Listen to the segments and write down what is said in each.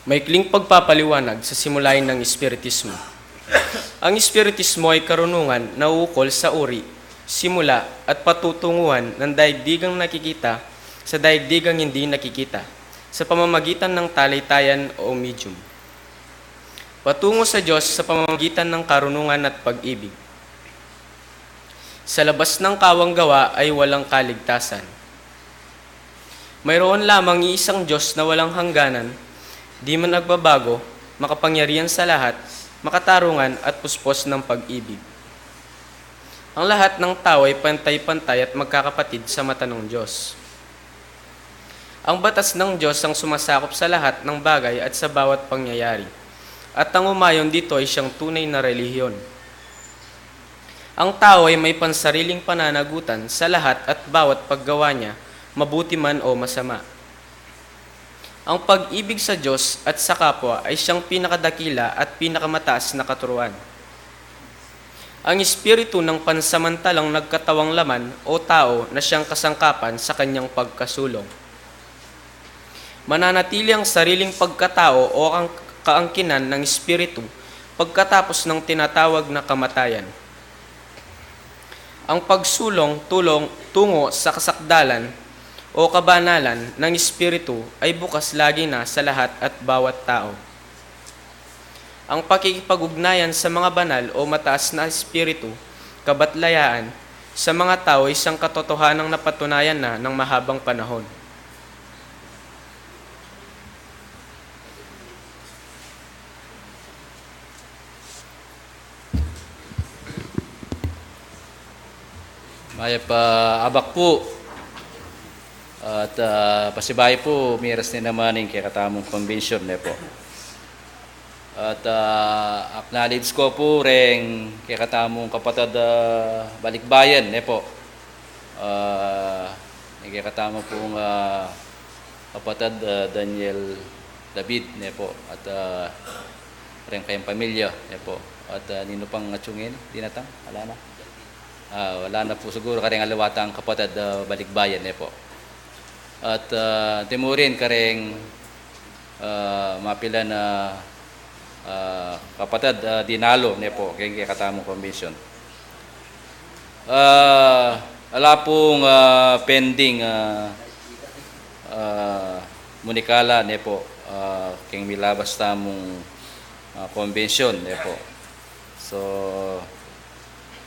Maikling pagpapaliwanag sa simulain ng Espiritismo. Ang Espiritismo ay karunungan na uukol sa uri, simula at patutunguhan ng daigdigang nakikita sa daigdigang hindi nakikita sa pamamagitan ng talaytayan o medium. Patungo sa Diyos sa pamamagitan ng karunungan at pag-ibig. Sa labas ng kawang gawa ay walang kaligtasan. Mayroon lamang iisang Diyos na walang hangganan, di man nagbabago, makapangyarihan sa lahat, makatarungan at puspos ng pag-ibig. Ang lahat ng tao ay pantay-pantay at magkakapatid sa mata ng Diyos. Ang batas ng Diyos ang sumasakop sa lahat ng bagay at sa bawat pangyayari, at ang umayon dito ay siyang tunay na relihiyon. Ang tao ay may pansariling pananagutan sa lahat at bawat paggawa niya, mabuti man o masama. Ang pag-ibig sa Diyos at sa kapwa ay siyang pinakadakila at pinakamataas na katuruan. Ang espiritu ng pansamantalang nagkatawang laman o tao na siyang kasangkapan sa kanyang pagkasulong. Mananatili ang sariling pagkatao o ang kaangkinan ng espiritu pagkatapos ng tinatawag na kamatayan. Ang pagsulong tungo sa kasakdalan o kabanalan ng espiritu ay bukas lagi na sa lahat at bawat tao. Ang pakikipag-ugnayan sa mga banal o mataas na espiritu, kabatlayaan, sa mga tao ay isang katotohanang napatunayan na ng mahabang panahon. Maya pa abak po at pasibay po miras ni naman yung kakatamong convention ne po. At acknowledge ko po rin kakatamong kapatid balikbayan ne po. Kakatamong pong kapatid Daniel David ne po at rin kayong pamilya ne po. At nino pang atsungin, dinatang, wala na. Wala na po siguro karing alawatang kapatid balikbayan ne po. At timurin karing mapila na kapatid dinalo ne po kay katamong convention. Ala pong pending munikala ne po kay milabas tamong convention ne po. So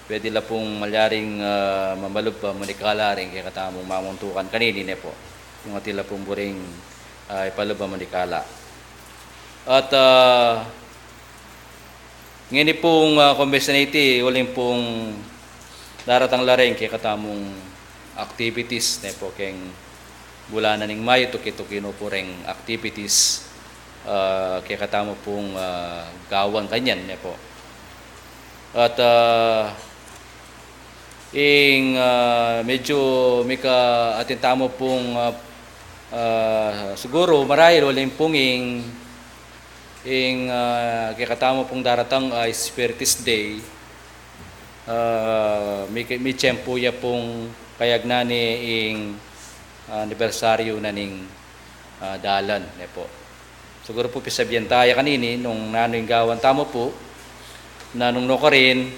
pwede la pong malyaring mamalog pa munikala rin kaya katamong mamuntukan kanini ne po. Yung atila pong buring ipalog pa munikala. At ngayon pong convention iti, uling pong daratang laring kaya katamong activities ne po. Kaya bulanan ng Mayo, tuki-tukino po rin activities kaya katamo pong gawan kanyan ne po. At medyo may atintamo pong siguro marahil walang pong kikatamo pong daratang Spiritus Day may tiyempo ya pong kayagnani anibersaryo na ning dalan ne po. Siguro po pisabihan tayo kanini nung nanoy gawan tamo po na nung no rin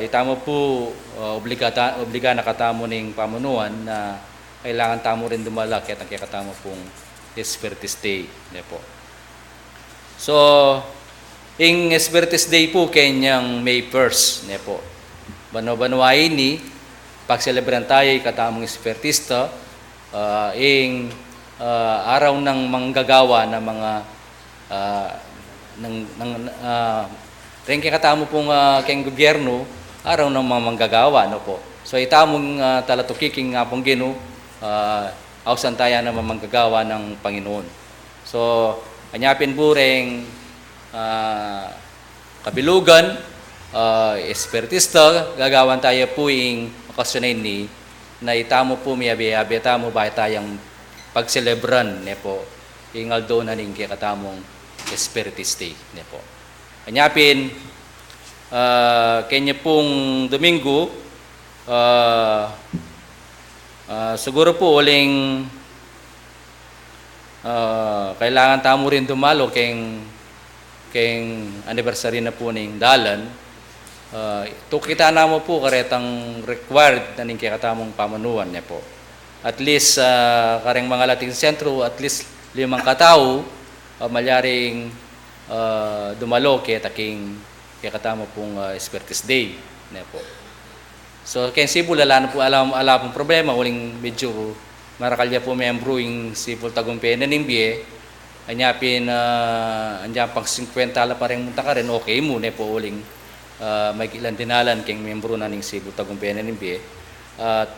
itamo po obliga na katamo ning pamunuan na kailangan tamo rin dumala kaya katamo pong Spiritus Day ne po. So Spiritus Day po kanyang May 1st ne po. Bano-banwain ni pagselebran tayo katamong Spiritista araw ng manggagawa na mga rin katamo pong keng gobyerno araw ng mga manggagawa no po. So itamong talatukiking nga pong Ginoo ausan tayo na manggagawa ng Panginoon. So anyapin po ring kabilugan espiritista gagawan tayo po okasyonin ni na itamo po miyabi tamo ba tayong pagselebran ne po ingaldo na ning katamong Spiritus Day ne po. Anyapin, kanya pong Domingo, siguro po uling kailangan tamo rin dumalo keng anniversary na po ning dalan. To kita na mo po karetang required na ning katamong pamanuan niya po. At least kareng mga lating sentro, at least 5 katao malyaring dumalo kay taking katamo pong Espertes Day niya po. So kay Cebu lala po alam pong problema uling medyo marakalya po membro yung Cebu Tagumpay na nimbiye anyapin andyan pang 50 ala pa rin munta ka rin okay mo ne po uling may ilan dinalan kay membro na ning Cebu Tagumpay na nimbiye at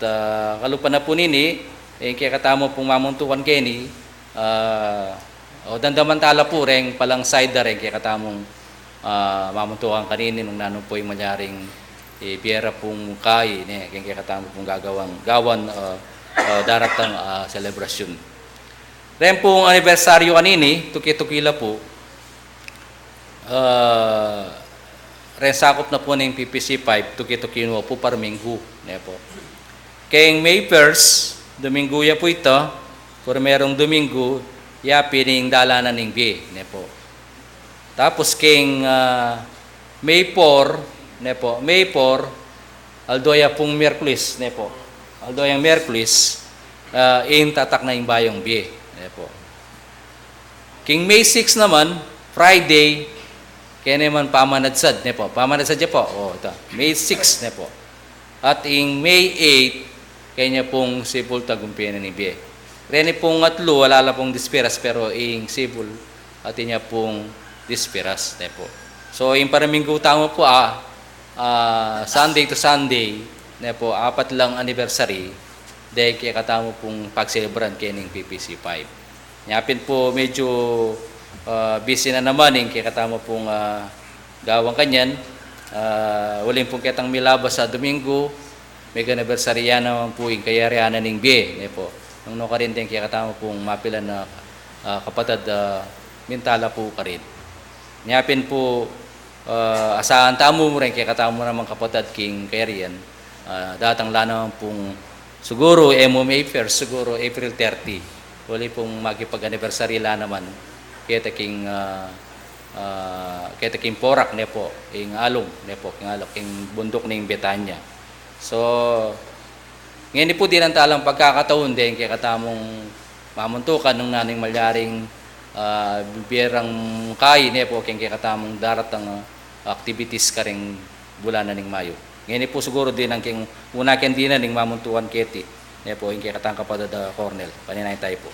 kalupa na po nini kaya katamo pong mamuntukan keni o dandamantala po rin palang side rin kaya katamong mamuntukan kanini nung nanong po yung manyaring biyera pong kay kaya katamo pong gawan daratang selebrasyon. Ren pong anibersaryo kanini, tuki-tukila po, ren sakop na po ng PPC 5, tuki-tukino po parminggu. Po. Kaya May 1st, Domingo ya po ito, kung merong Domingo, ya pining dalanan ng biye. Po. Tapos kaya May 4, po, May 4, aldoya pong Miyerkules. Po. Although yung Merkulis, tatak na yung bayong biye. Po. King May 6 naman, Friday, kaya naman pamanadsad. Po. Pamanadsad niya po. Ito. May 6 po. At yung May 8, kaya niya pong Cebu Tagumpay na ni biye. Rene pong atlo, wala pong disperas, pero yung Cebu, at niya pong disperas. Po. So, yung paraminggo tama po, Sunday to Sunday, po, 4 lang anniversary dahil kaya katamo pong pagselebran kening PPC 5. Nyapin po medyo busy na naman kaya katamo pong gawang kanyan. Waling pong kitang milabas sa Domingo, may anniversary yan naman po yung kayarianan ng biye. Po. Nung ka rin din kaya katamo pong mapilan na kapatid mintala po ka rin. Nyapin po asahan tamo mo rin kaya katamo naman kapatid king kayarian. Datang lana pong siguro May 1st, siguro April 30. Wali pong magipag-anniversary la naman kaya taking porak ne po, ing along ne po, ing bundok ning Betanya. So ngayon po din ang talang pagkakataon din kaya katamong mamuntukan ng naning malyaring biyerang kay ne po kaya katamong daratang activities karing bulan na ning Mayo. Ngayon po siguro din ang king una ken din ning mamuntuan keti. Ne po yung katang kapatid Cornel. Paninay tayo po.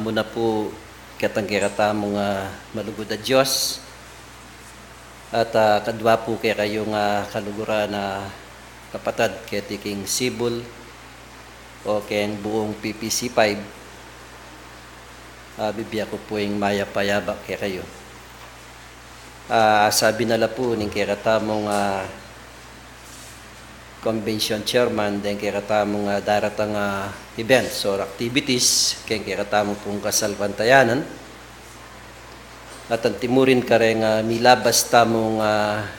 Muna po katang kiratamong malugod na Diyos at kadwa po kaya kayong kalugura na kapatid keti king Sibul o king buong PPC 5. Bibiya ko po yung maya payaba kaya kayo. Sabi nala po ng kiratamong convention chairman din kiratamong daratang events or activities kaya kiratamong pong kasalpantayanan at ang timurin ka rin milabas tamong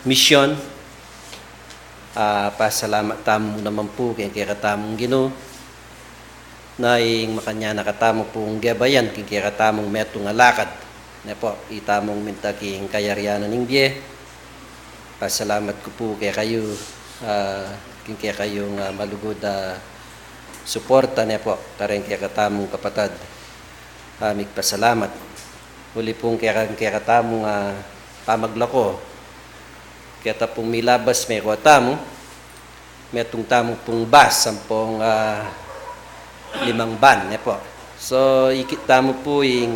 misyon. Pasalamat tamo naman po kaya kiratamong Ginoo na yung makanya nakatamo pong gabayan kikiratamong metong alakad na po itamong mintaking kayarianan ng biye. Pasalamat ko po kaya kayo kaya kayong malugod suporta na po kareng kaya katamong kapatid. Migpasalamat huli pong kaya katamong pamaglako kaya tapong milabas may kuatamo metong tamong pong bas sampung 5 ban po. So ikita mo po yung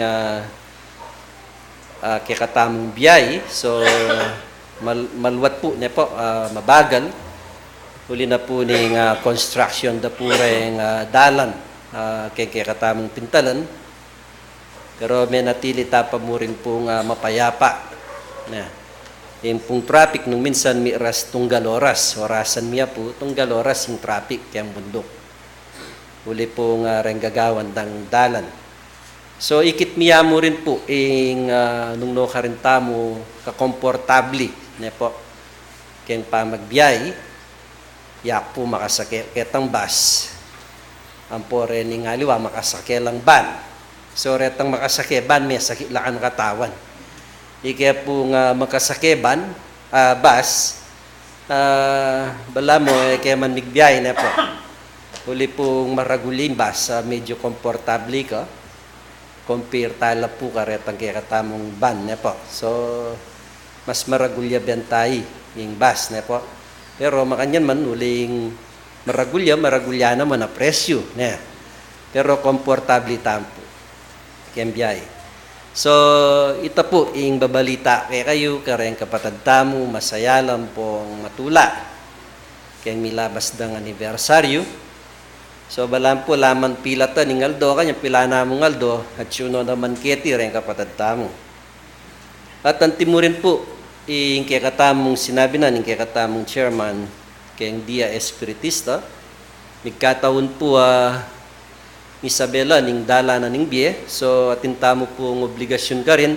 kikatamong biyay. So maluwat po po mabagal. Huli na po ng construction da po rin dalan kay kikatamong pintalan. Pero may natili tapa mo rin pong mapayapa. Yung pong traffic nung minsan may ras tunggal orasan miya po tunggal oras yung traffic kayang bundok. Huli pong renggagawan ng dalan. So ikit miya mo rin po nung no ka rin tamo kakomportabli ne po kayang pamagbiyay yak po makasakit ketang bus. Ang po rin nga liwa makasakit lang ban. So retang makasakit ban may sakit lang ang katawan. Ikaya po nga makasakit ban, bus, bala mo kaya man migbiyay na po. Huli pong maraguling bus, medyo komportable ka. Compare tala po ka retang kaya katamong ban na po. So mas maragulya bentay yung bus na po. Pero makanyan man uling maragulya naman na presyo. Ne. Pero komportable tampo. Kembiyay. So, ito po, yung babalita kay kayo, kareng kapatid tamo, masaya lang pong matula. Kaya milabas ng anibersaryo. So, balang po, laman pilata ni Ngaldo, kanya pila na mo Ngaldo, at yun naman keti, rin kapatid tamo. At antimurin po, yung kakatamong sinabi na, yung kakatamong chairman, kayang Dia Espiritista, nagkataon po Isabela ning dala na ning biye, so atintamo po ang obligasyon ka rin,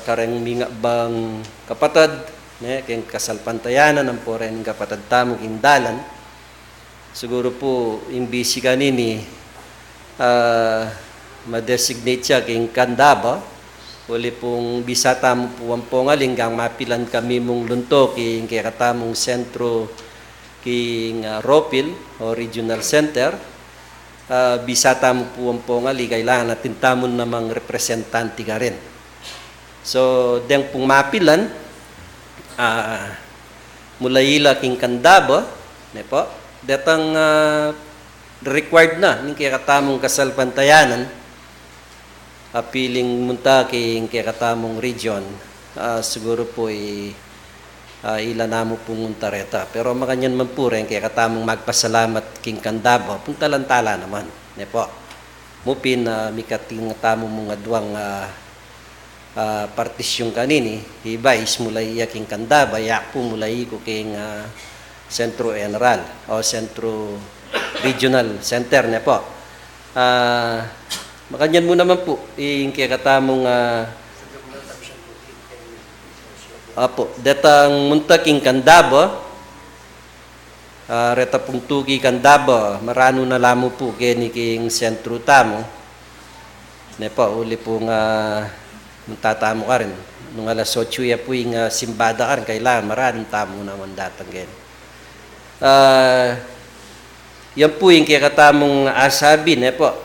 kareng minga bang kapatad, kayang kasalpantayanan ng po rin kapatad tamo king dalan, siguro po imbisi ka nini, ma-designate siya king kandaba, uli pong bisata mo po ang pongaling gang mapilan kami mong lunto king kaya katamong sentro king Ropil o Regional Center. Bisata mo po ang pongali, kailangan natin tamon namang representante ka rin. So, deng pong mapilan, mulayila king kandaba, po, datang required na ng kaya katamong kasalpantayanan, piling munta king kaya katamong region, siguro po ilan na mo pong untareta. Pero makanyan man po rin kaya katamong magpasalamat king kandaba, puntalantala naman. Po, mupin mikating tamo mong adwang partisyon kanini, iba is mulay king kandaba, yak po mulay ko king Sentro General o Sentro Regional Center po. Makanyan mo naman po, yung kaya katamong datang muntaking kandaba, reta pong tugi kandaba, marano na lamo po kini king sentro tamo. Po, uli pong muntatamo ka rin. Nung alas 8 ya po yung simbada ka rin, kailangan maraming tamo naman datang ganyan. Yan po yung kaya katamong asabi, po,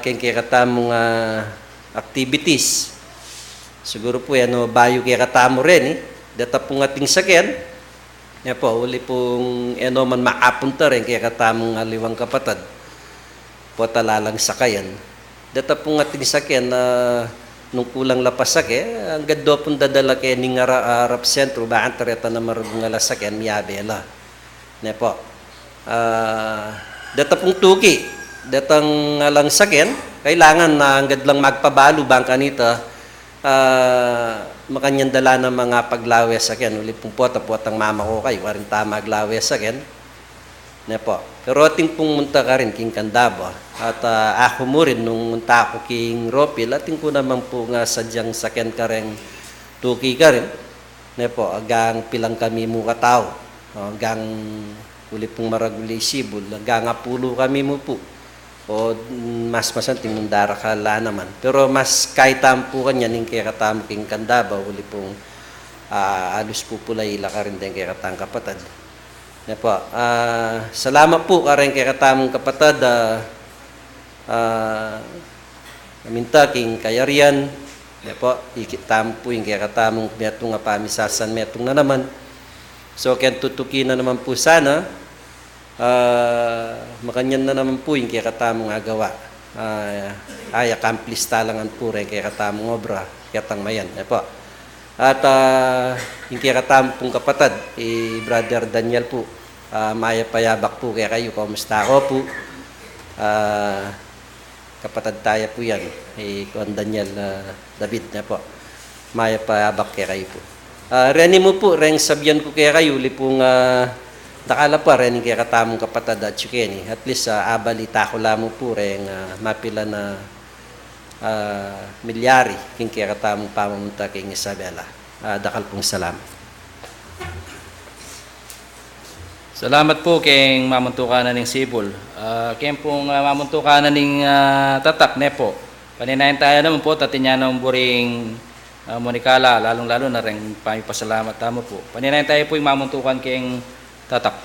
kaya katamong activities. Siguro po yan, bayo kaya katamo rin, data pong ating sakyan, po, uli pong man maapunta rin kaya katamong aliwang kapatad, po talalang sakayan. Data pong ating sakyan, nung kulang lapasak, ang gado pong dadala kaya ning arap sentro, baan tareta na marugong alasakyan, miyabela. Po, data pong tuki, datang lang sakyan, kailangan na ang lang magpabalo bang kanita, makanyang dala ng mga paglawes sakyan. Uli pong pota-potang mama ko kayo, warin tama maglawes sakyan. Po, pero ating pong munta ka rin, king kandaba. At ako mo rin, nung munta ako king Ropil, ating ko naman po nga sadyang sakyan ka rin, tuki ka rin. Po, agang pilang kami mo katao. Agang uli pong maraguli sibul, agang apulo kami mo po. O mas masanting mundara ka la naman. Pero mas kahit tampo kanya ning kaya katamo king kandaba, uli pong alus po pulay ila ka rin din kaya katang kapatad. Po, salamat po ka rin kaya katamong kapatad, minta king kayarian, po, ikitam po yung kaya katamong metong nga pamisasan metong na naman. So, kaya tutukin na naman po sana, makanyan na naman po yung kaya katamong agawa. Ay, accomplish talangan po rin kaya katamong obra, kaya tang mayan. Po. At yung kaya katamong pong kapatad, Brother Daniel po, maya payabak po kaya kayo, kamusta ako po. Kapatad tayo po yan, Kuan Daniel David na po. Maya payabak kaya kayo po. Reni mo po, reng sabyan ko kaya kayo, uli pong nakala pa rin kaya katamong kapatad at Chukeni. At least abalita ko lamang po rin mapila na milyari king kaya katamong pamamunta king Isabela. Dakal pong salamat. Salamat po kay mamuntukanan ng Sibol. Kaya pong mamuntukanan ng tatak, ne po. Paninayin tayo naman po, tatinya ng buring Monikala, lalong-lalo na rin pasalamat tamo po. Paninayin tayo po yung mamuntukan kay tatak.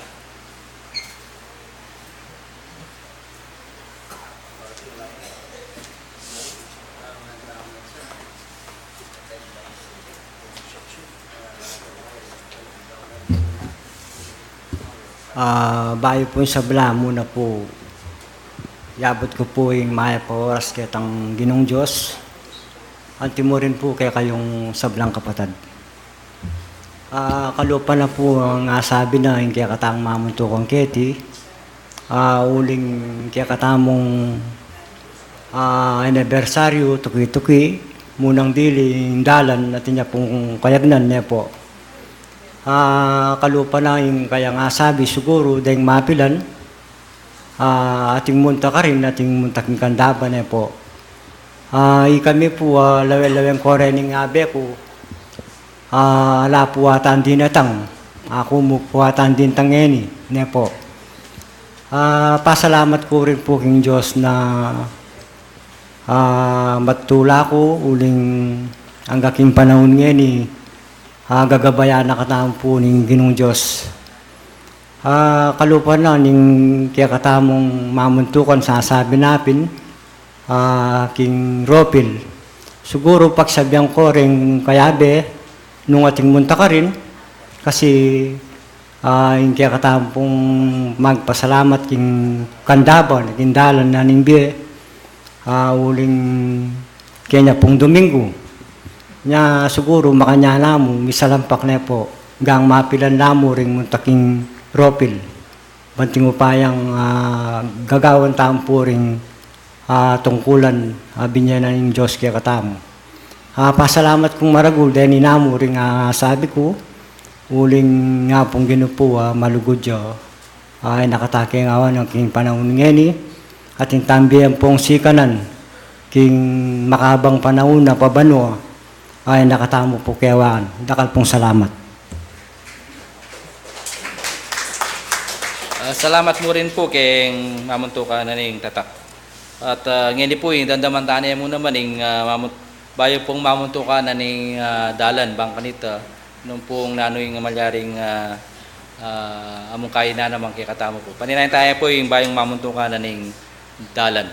Bayo po sa bala muna po. Yabot ko po yung maya pa oras kitang ginong Diyos. Antimo rin po kaya kayong sablang kapatid. Kalupa na po ang sabi na yung kaya katang mamunto kong keti. Uling kaya katamong anibersaryo, tuki-tuki. Munang dili, yung dalan natin niya pong kayagnan niya po. Kalupa na yung kaya nga sabi siguro dahil mapilan ating munta ka rin, ating muntaking kandaban eh po. Kami po lawel-laweng kore ning abe ko ala po atan din atang ako mo po atan din tangeni ne po. Pasalamat ko rin po king Diyos na matula ko uling ang gaking panahon ngeni gagabayan na katamo po ng Ginong Diyos. Kalupa na ning kaya katamong mamuntukan sasabi napin king Ropil. Siguro pagsabihan ko rin kayabe nung ating munta ka rin kasi yung kaya katamong magpasalamat king kandaban, king dalan na ning biye uling kanya pong Domingo. Nya siguro makanya namo misalampak na po gang mapilan namo ring muntaking Ropil banting upayang gagawan tampo ring tungkulan binyanan ng Diyos kaya katamo. Pasalamat kong maragul dahil inamo ring sabi ko uling nga pong ginupo malugod yo ay nakatake ng awan ng king panahon ngeni at yung tambihan pong sikanan king makabang panahon na pabano ay nakatamo po kayawaan. Dakal pong salamat. Salamat mo rin po kay mamuntukan na ng tatak. At ngayon po yung dandaman mo naman yung bayo pong mamuntukan na ng dalan, bangkanita, nung pong nanoy ng malyaring among kain na naman kay katamo po. Paninayin tayo po yung bayong mamuntukan na ng dalan.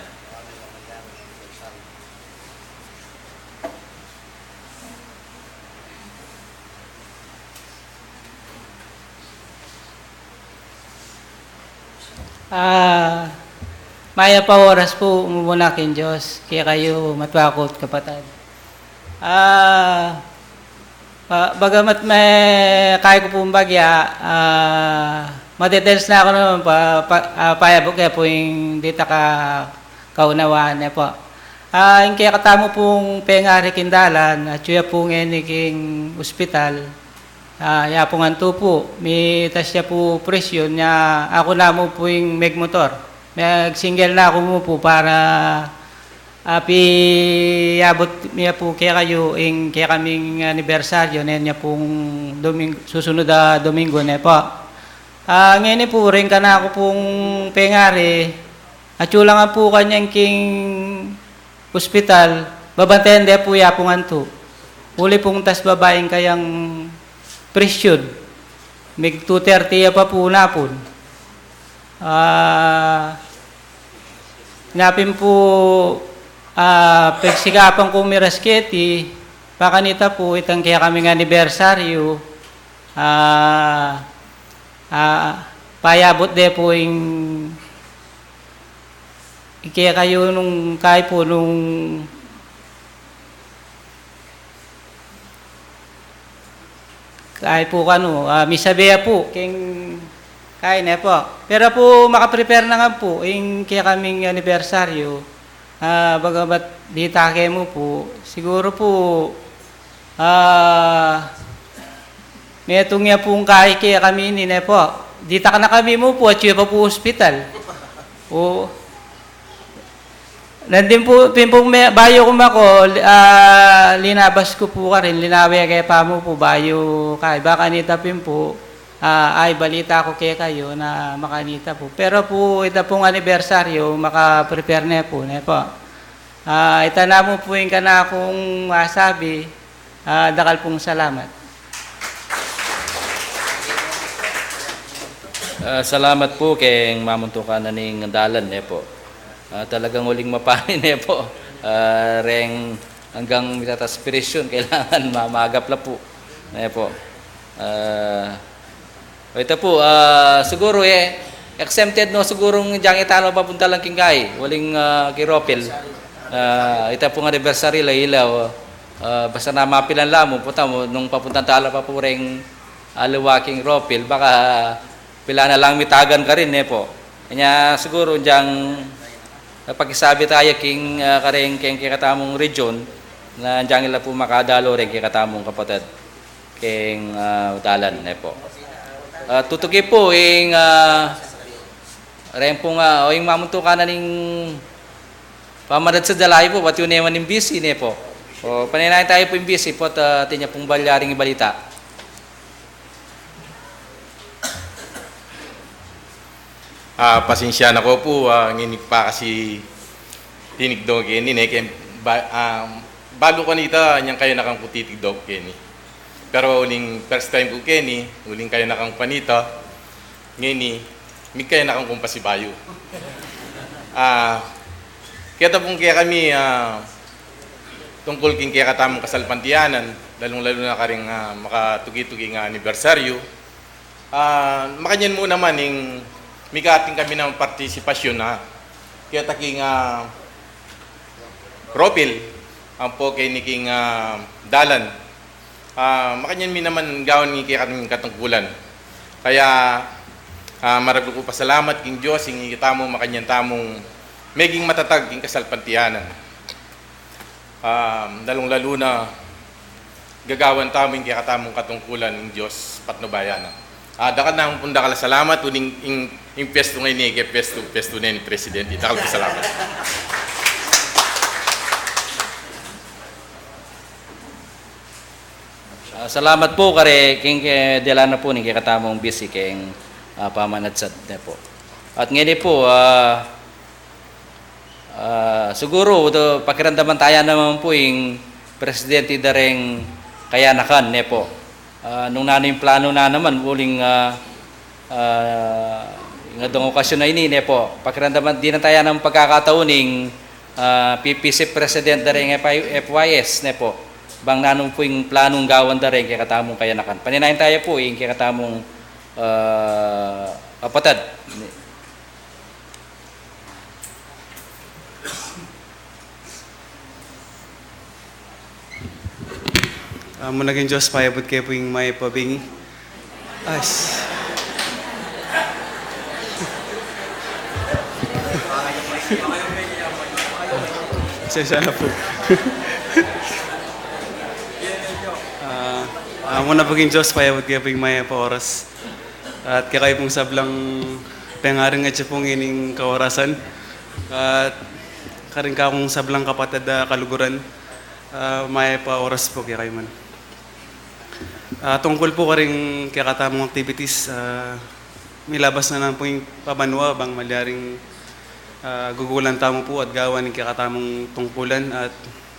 Maya pa oras po umumunakin Diyos, kaya kayo matwakot kapatid. Bagamat may kaya ko pong bagya, madetels na ako naman payabok kaya po yung dita kaunawaan niya po. Yung kaya katamo pong pengari kindalan, at siya pong eniking ospital, yapungan to po, may tas siya po presyon niya, ako na mo po yung megmotor. Mag-single na ako mo po para piyabot niya po kaya kayo yung kaya kaming anibersaryo na niya pong susunod na Domingo na po. Ngayon po rin ka na ako pong pengari at yun lang po kanyang king hospital, babantayan de po yapungan to. Uli pong tas babaeng kayang presyon. Mig 2:30 pa po na po. Napin po pagsikapan ko mirasketi pakanita po itang kaya kaming anibersaryo payabot de po yung kaya kayo nung kaya po nung kaya po misabiya po king kaya na po. Pero po, makaprepare na nga po, yung kaya kaming anibersaryo, bagamat di take mo po, siguro po, may itong nga pong kaya kami na po. Di taka na kami mo po, at siya pa po hospital. O, nandun po, pimpong bayo ko mako, linabas ko po ka rin, linawi kaya pa mo po, bayo kaya, baka nitapin po, ay balita ko kaya kayo na makanita po. Pero po ito pong anibersaryo, maka-prepare na po. Ito na mo po yung kana akong masabi, dakal pong salamat. Salamat po kay mamuntukan na ning dalan po. Talagang uling mapanin po. Reng hanggang mitataspiration kailangan mamagap la po. Po. Ito po, siguro exempted no sigurong diyang italo papunta lang kingay, waling kiropil. Ito po nga anniversary la ilaw. Basta na mapilan lamo, puta mo, nung papuntang tala pa po ring aliwaking ropil, baka pila na lang mitagan ka rin po. Kanya siguro diyang pakisabi tayo king king katamong region na diyang ila po makadalo rin katamong kapatid king dalan po. Tutugi po yung rin po nga o yung mamuntukan na ning pamanad sa dalay po pati yun naman yung busy po. O paninayin tayo po yung busy po at tinya pong balyaring ibalita. Pasensya na ko po, nginig pa kasi tinigdog kini bago ko nita niyang kayo nakang putitigdog kini. Pero uling first time ko kini, uling kayo nakang panita, ngini, mig kayo nakang kumpasibayo. Kaya tapong kaya kami tungkol king kaya katamang kasalpantiyanan, lalong-lalo na karing makatugi-tugi nga anibersaryo. Makanyan mo naman yung mikating kami ng partisipasyon na kaya taking Ropil, ang po kay niking dalan. Makanyan mi naman gawin ni kaya kaming katungkulan. Kaya maraglo ko pasalamat king Diyos, ing itamong makanyan tamong meging matatag king kasalpantiyanan. Lalong-lalo na gagawan taming kaya katamong katungkulan ng Diyos patnubayan. Dakan na ang punda kala salamat uning ing pesto ngayon ni pesto na ni Presidente. Dakal ko salamat. Salamat po kare king delana po ni katamong busy king pamanadsad po. At ngayon po siguro pakiramdaman tayo naman po yung presidente dareng kayanakan po. Nung nano yung plano na naman uling nga dong okasyon na ini po. Pakiramdaman din na tayo ng pagkakatauning PPC President dareng FYS po. Bang nanong po yung planong gawan da rin kaya katamong kayanakan. Paninayin tayo po yung kaya katamong kapatid. Munaging Diyos, payabot kayo po yung may pabingi. As. Sensya na po. Muna paging Diyos, payabot kayo po yung may pa-oras. At kaya kayo pong sablang pengaring at siya pong ining kaorasan. At karing ka akong sablang kapatid kaluguran. May pa-oras po kaya kayo man. Tungkol po karing kaya katamong activities, may labas na lang po yung pamanwa bang malyaring gugulan tamo po at gawa ng kaya katamong tungkulan at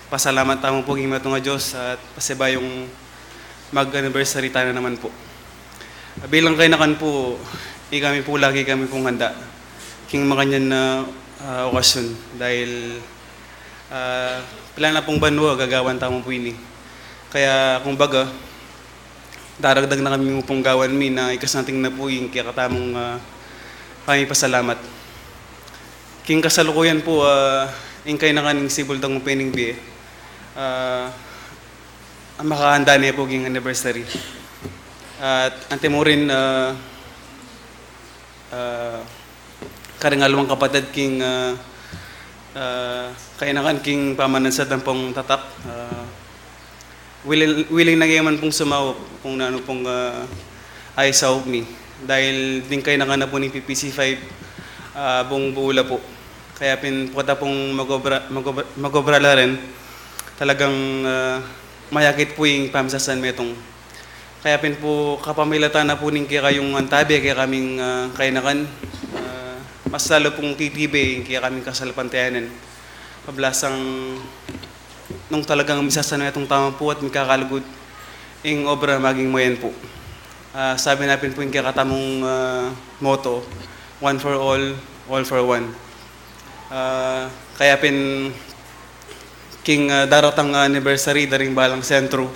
pasalamat tamo po ng nga Diyos at pasiba yung mag-anniversary tayo naman po. Bilang kainakan po, kami po lagi kami pong handa king makanyan na okasyon dahil pila na pong banwa gagawan tamo po ini. Kaya kung baga, daragdag na kami pong gawan mi na ikasanting na po yung kaya katamong kami pasalamat. King kasalukuyan po, yung kayo na kaning sibol tang pening biye. Ang makahanda niya po yung anniversary. At ante mo rin karingalawang kapatid king kainakan king pamanansad ng pong tatak. Willing na kayo man pong sumawap kung ano pong ay sawag mi. Dahil din kayo na po ni PPC5 buong buula po. Kaya puta pong mag-obrala rin. Talagang mayakit po yung pamsasan metong kaya pin po kapamilatan na po ning kaya kayong antabi kaya kaming kainakan. Mas lalo pong titibay kaya kaming kasalpantayanan. Pablasang nung talagang misasano itong tama po at mikakalugod ing obra maging moyen po. Sabi natin po yung kaya katamong motto, one for all for one. Kaya pin king daratang anniversary daring balang sentro.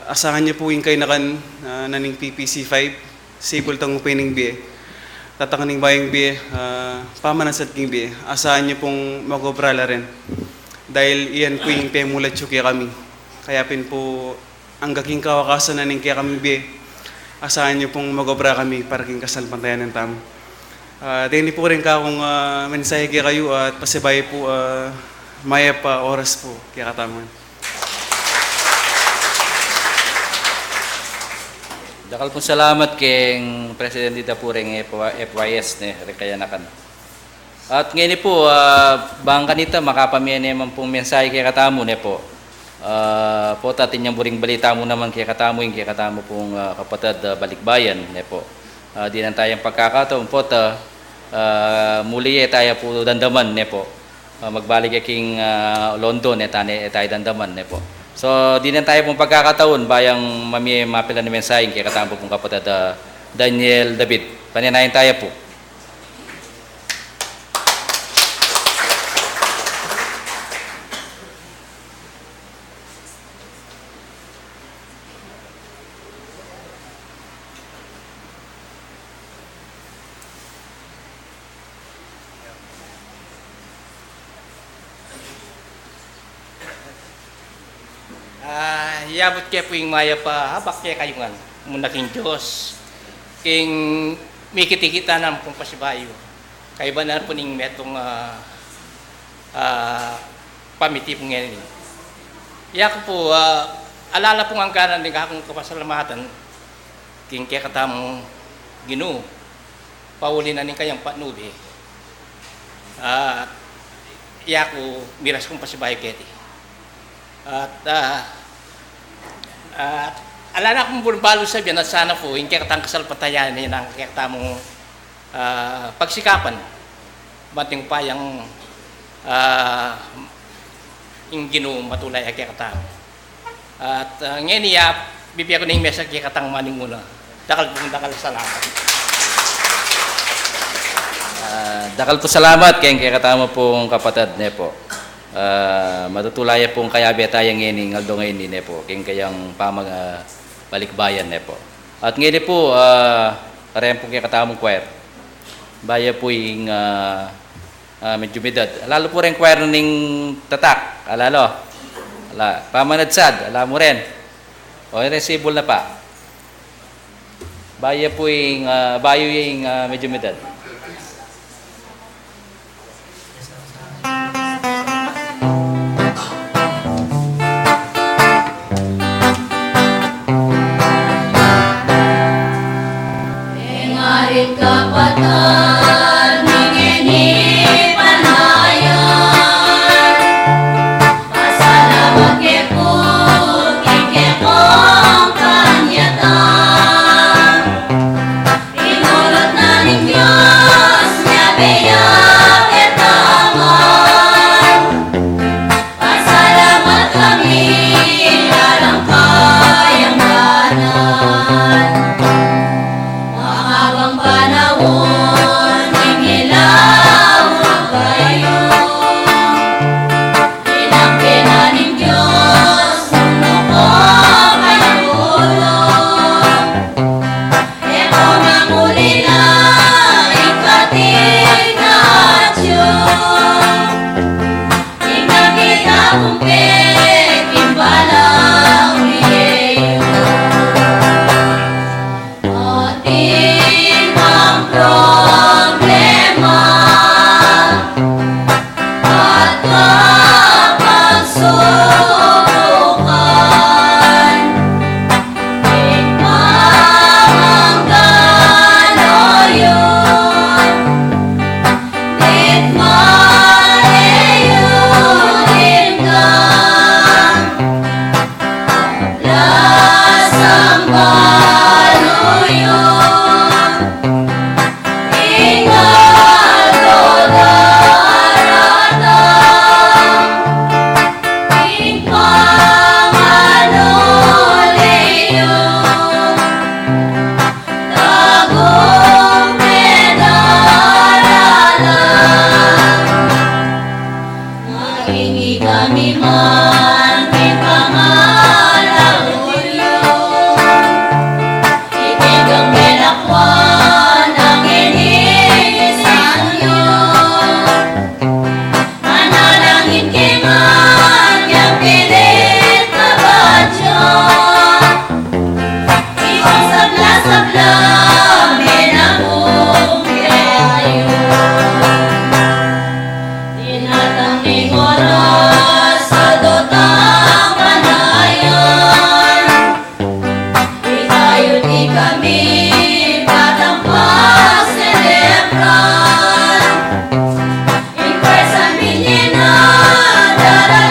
Asahan niyo po yung kainakan naning PPC 5, sibol tang opening biye. Tatakaning bayang biye, pamanasad king biye. Asahan niyo pong magobrala rin. Dahil iyan po yung pemulat kaya kami. Kaya pin po ang gaking kawakasan naning kaya kami biye. Asahan niyo pong magobra kami para king kasalpantayan ng tamo. Dahil po rin ka akong mensahe kaya kayo at pasibay po maya pa oras po kaya kataman. Dakal po salamat keng Presidente Dapureng FYS ne rekayanakan. At ngayon po bang kanita makapamiyay naman pong mensahe kay katamo ne po. Po tatin yung buring balita mo naman kay katamo yung kay katamo pong kapatid Balikbayan ne po. Di na tayong pagkakataon po muli tayo po dandaman ne po. Magbalik aking London tayo dandaman ne po. So, di na tayo pong pagkakataon bayang mapila na mensahe kay katamo pong kapatid Daniel David. Paninayin tayo po. Yabot kaya po yung maya pa, habak kaya kayo nga, muna king Diyos. King may kitikita na pong pasibayo. Kaya ba na po ning metong pamiti pong ngayon. Iya ko po, alala pong ang kanan ng akong kapasalamatan, king kaya katamong Ginoo, pauli na ning kayang patnubi. Iya ko, miras kong pasibayo keti. At alala akong burbalo sabihin at sana po yung kaya kasalpatayan niya ng kaya tamong pagsikapan bating payang yung Ginoo matulay ay kaya katamo. At ngayon niya, bibigyan ko na yung message kaya katang maning muna. Dakal salamat. Dakal po salamat kay katamo pong kapatid ne po. Matutulaya pong kayabi tayang ngayon aldo ngayon ne po king kayang pamag Balikbayan ne po. At ngayon po karayang pong kaya katamong choir. Baya po yung medyo medad. Lalo po rin choir ning tatak. Alalo. Pamanadsad. Alam mo rin. O resibol na pa. Baya po yung bayo yung medyo medad. Kapatan, hingin panayan, pasalamat kepo, kikekong kanyatan, inulot na ninyo. Hingi kami man ipangalaulyo. Ikigang melakwan ang inisan nyo. Manalangin kingan yang pilit na badya. Isang sabla-sabla minamong kayo. Tinatanging oras sa dotang panayan. Di tayo di kami batang paselebran. Ikaw sa minina, darating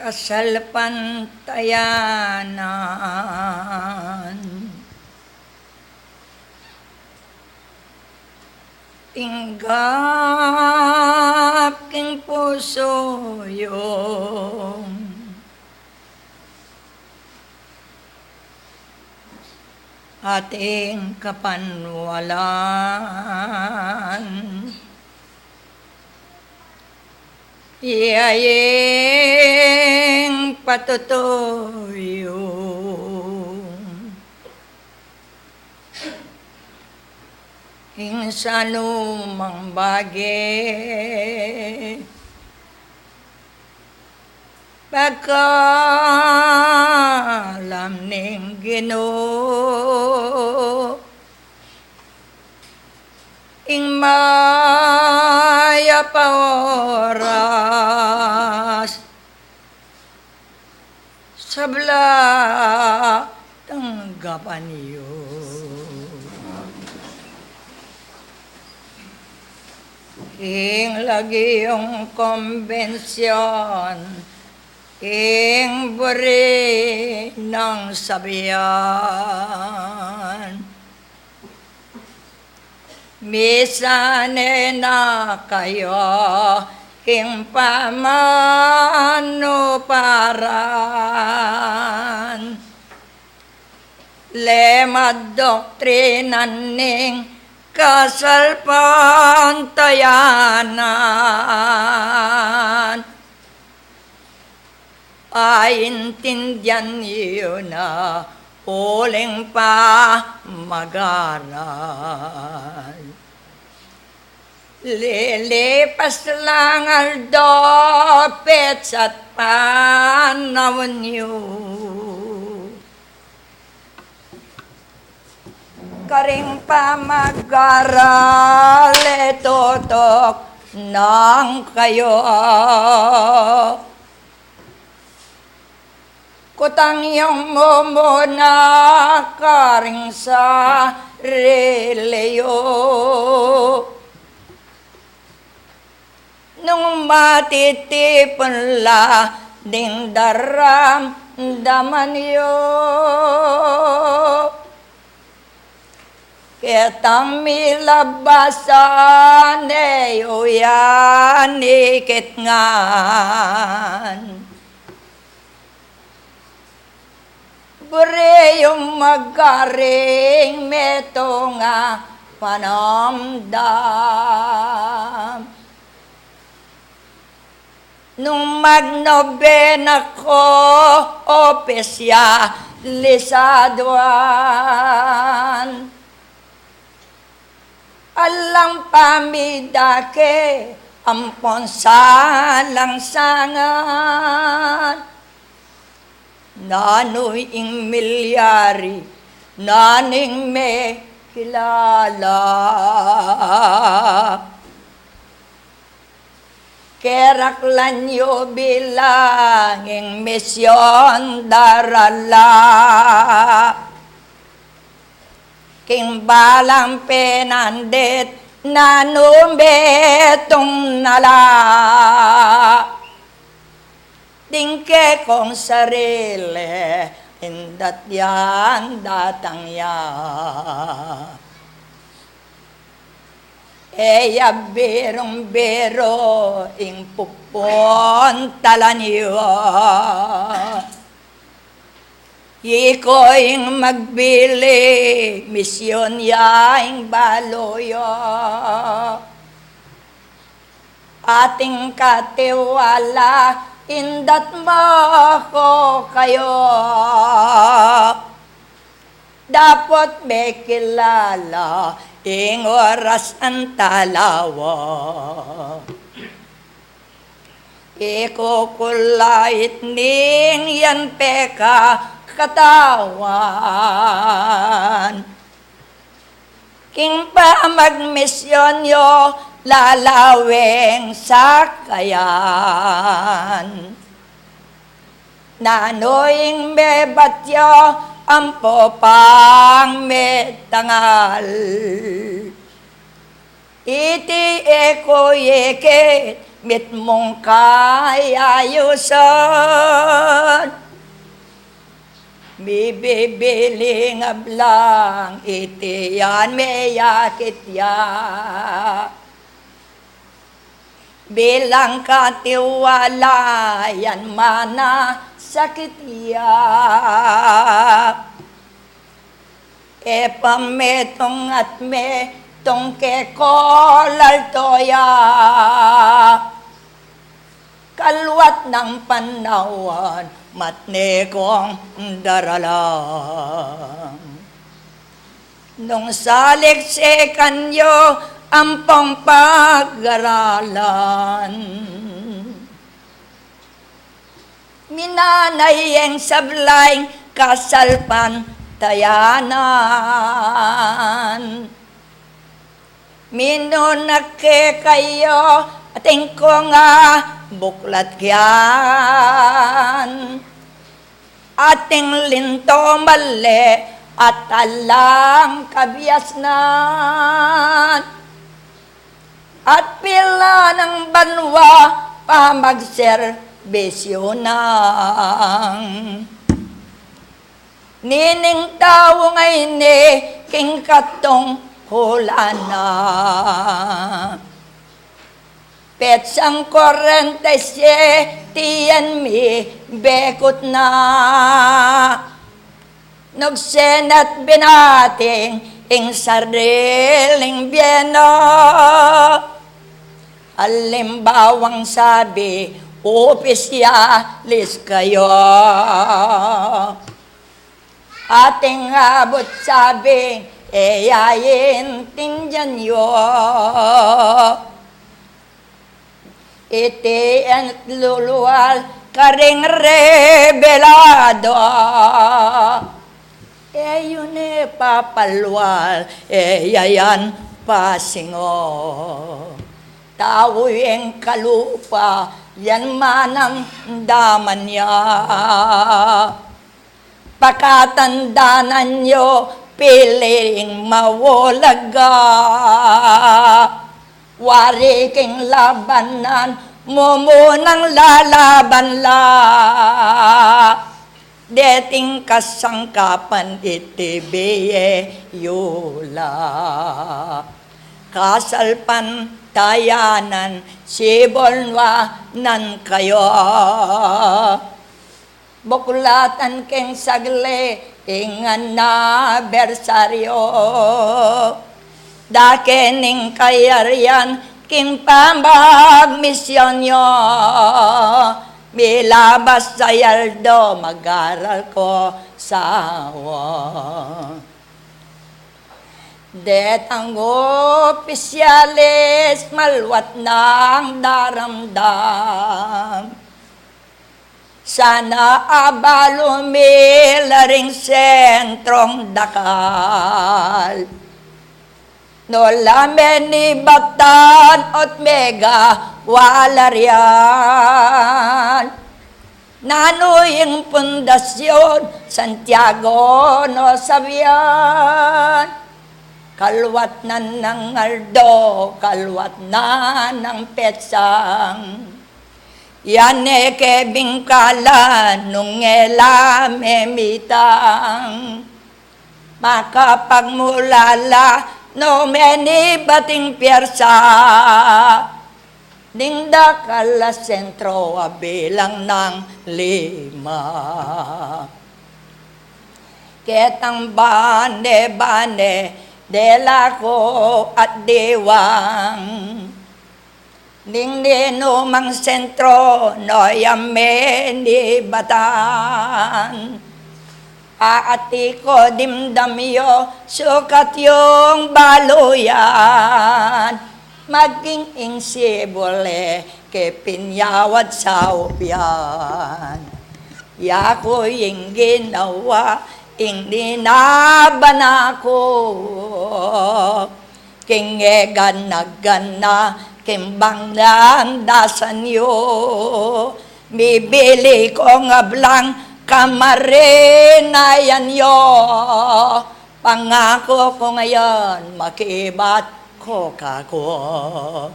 kasalpantayanan. Tinggap king puso yung ating kapanwalan. Iyayeng patutuyong ing sa lumang bagay pagkalam ning Ginoo ing maya pa oras sabla tanggapan niyo. Ing lagi yung konbensyon, ing buri ng sabihan. Misane na kayo, ing pamano paran. Lema doktrinan ning kasalpantayanan ay intindihan niyo na uling pa mag-aral. Lilipas lang ang dopets at panahon niyo. Karing pa mag-aral, tutok nang kayo. Kutang yung mumuna karing sa reliyo. Nung matitipon la ding daram daman yo. Ketang milabasan uyan ikit ngan. Bure yung magaring meto nga panamdam. Nung magnoben ako opesya lisaduan. Alang pamidake ampon salang sangan. Nanoy ing milyari, naning me kilala. Keraklan yo bilang ing misyon darala. King balang penandit nanumbetong nala. Dingke kong sarili, indat yan datang ya. Eya berong-bero, ing pupon talan yo. Iko ing magbili, misyon ya ing baloyo. Ating katiwala, indat mo ko kayo. Dapat may kilala, ing oras ang talawa. Ikukulait ning yan peka katawan. King pa magmisyon yo, lalaweng sakayan. Nanoing mebatyo, ampo pang metangal. Iti eko yeket, mit mong kayayusan. Bibibiling ablang itiyan meyakit ya. Bilang katiwala yan mana sakit ya. E pametong at metong ke kolal toya. Kalwat ng panawan matne kong daralang. Nung saliksekan yo ampong pag-aralan, minanay ang sablay kasalpan tayanan. Minunake kayo ating ko nga buklat yan. Ating linto mali at alang kabiasnan. At pila ng banwa pa magserbisyo ng nining tao ngay ni king katong hulana. Petsang 47 mi bekot na. Nagsenat binating ing sariling biyeno. Alimbawang sabi, opisyalis kayo. Ating abot sabi, yaintindihan nyo. Iti at luluwal karing rebelado. Yun papalwal, yayan pasingo. Tawoy ang kalupa, yan manang daman niya. Pakatandanan nyo, piling mawalaga. Wari king labanan, mumunang lalaban la. Deting kasangkapan itibiye yula. Kasalpan tayanan, sibonwa nan kayo. Buklatan keng sagle, ingan na bersaryo. Dakening kayarian, king pambag misyon nyo. Milabas sa yaldo, mag-aral ko sa det ang opisyalis, malwat ng daramdam. Sana abalo milaring sentrong dakal. No lamen ni Batan at Mega walarian. Nanoying pundasyon Santiago no Sabian. Kalwat na ng Aldo, kalwat na ng Petsang. Yan kebingkalan nung elame mitang. Makapagmulala no meni bating piersa. Dingda kala sentro bilang ng 5. Ketang bane-bane delako at diwang. Ningdino mang sentro no yameni batan. Aati ko dimdamyo, sukat yung baluyan. Maging insibole, ke pinyawad sa upyan. Yako yung ginawa, hindi naban ako. Kingegan na gana, kimbang lang dasan yo. Bibili ko nga blang, kamarin na yan yo. Pangako ko ngayon, makibat ko kako.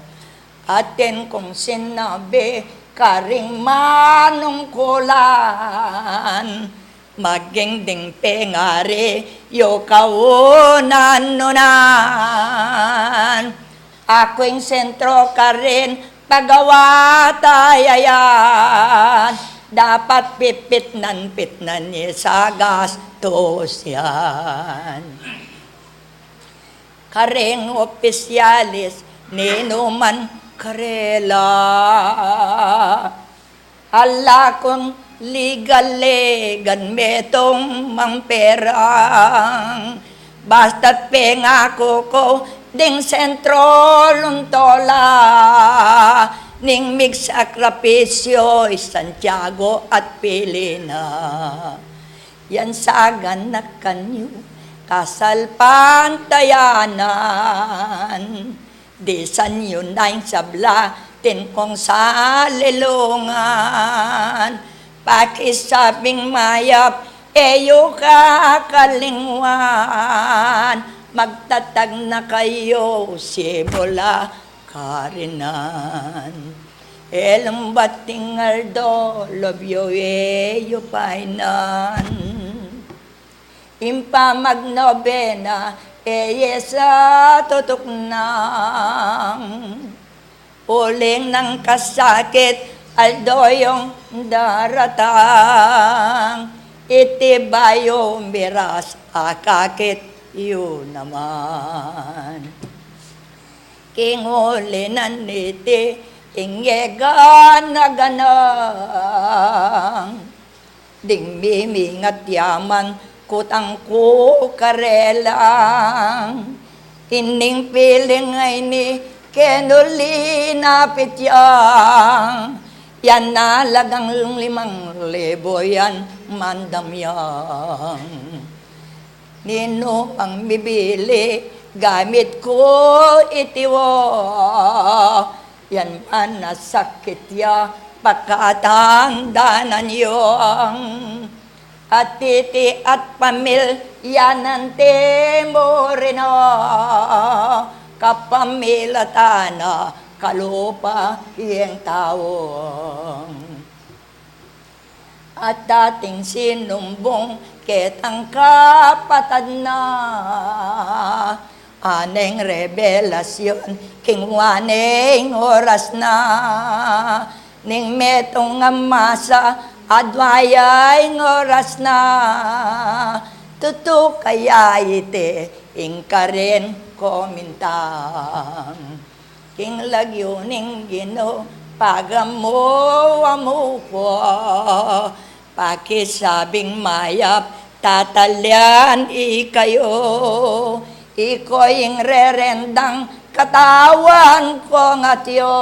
Atin kung sinabi karing manungkulan, maging ding pengari yo kaunan nunan. Ako'y sentro ka rin pagawa tayayan, dapat pitnan ni sa gastos yan. Karing opisyalis ninuman karela, ala kong ligal-legan metong mamperang, basta't pengako ko ding sentro luntola, ning migsakripisyo Santiago at Pilina. Yan sagan na kanyo kasalpantayanan, di sanyo na yung sabla tin kong sa lilungan. Pakisabing mayap eyo kakalingwan, magtatag na kayo simula karinan. Elang bating aldo lobyo eyo painan, impa magnobena eye sa tutok nang, uling ng kasakit aldo yung daratang, itibayo miras akakit yun naman. Kinguli na niti ingegan na ganang, ding bimingat yaman kutang ko karelang, ining piling ay ni kenuli napit yang, yan nalagang 5,000 yan mandam yang. Nino ang bibili, gamit ko itiwo, yan man nasakit ya, pagkatangdanan yung, at titi at pamilyanante mo rin kapamilatana, kalupa iyang tawong. At dating sinumbong ketang kapatad na, aneng revelasyon kingwaneng oras na, ning metong masa adwayay oras na, tuto kaya ite ingka rin komintang, king lagyo ning Gino pagamo amupo, pakisabing mayap tatalyan ikayo, iko'y rerendang katawan ko ngatiyo,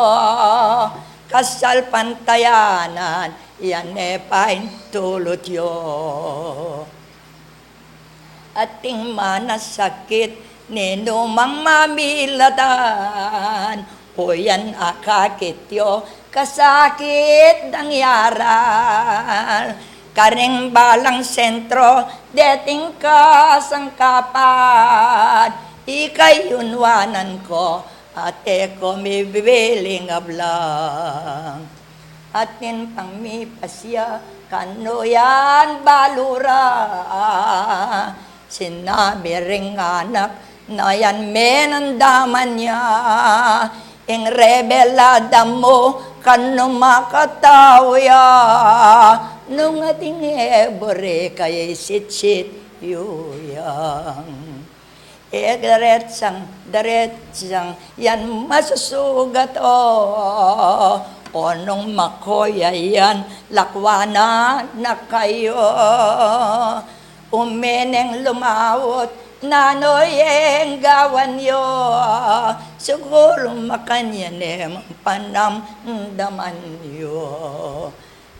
kasal pantayanan yan epain tulot yo. Ating manasakit ninumang mamilatan, o yan akakityo kasakit dangyaran, karing balang sentro deting kasangkapan, ikay yunwanan ko ate ko may bibiling ablang, atin pang mi pasya kano yan balura, sinabi ring anak na yan menandaman niya, ing rebelada mo kano makataw ya, nung ating ebore kay sit-sit yuyang. Diretsang yan masusugat o nung makoya yan lakwana na kayo, umeneng lumawot nanoy gawan yo, siguro makanyanem panamdaman yo,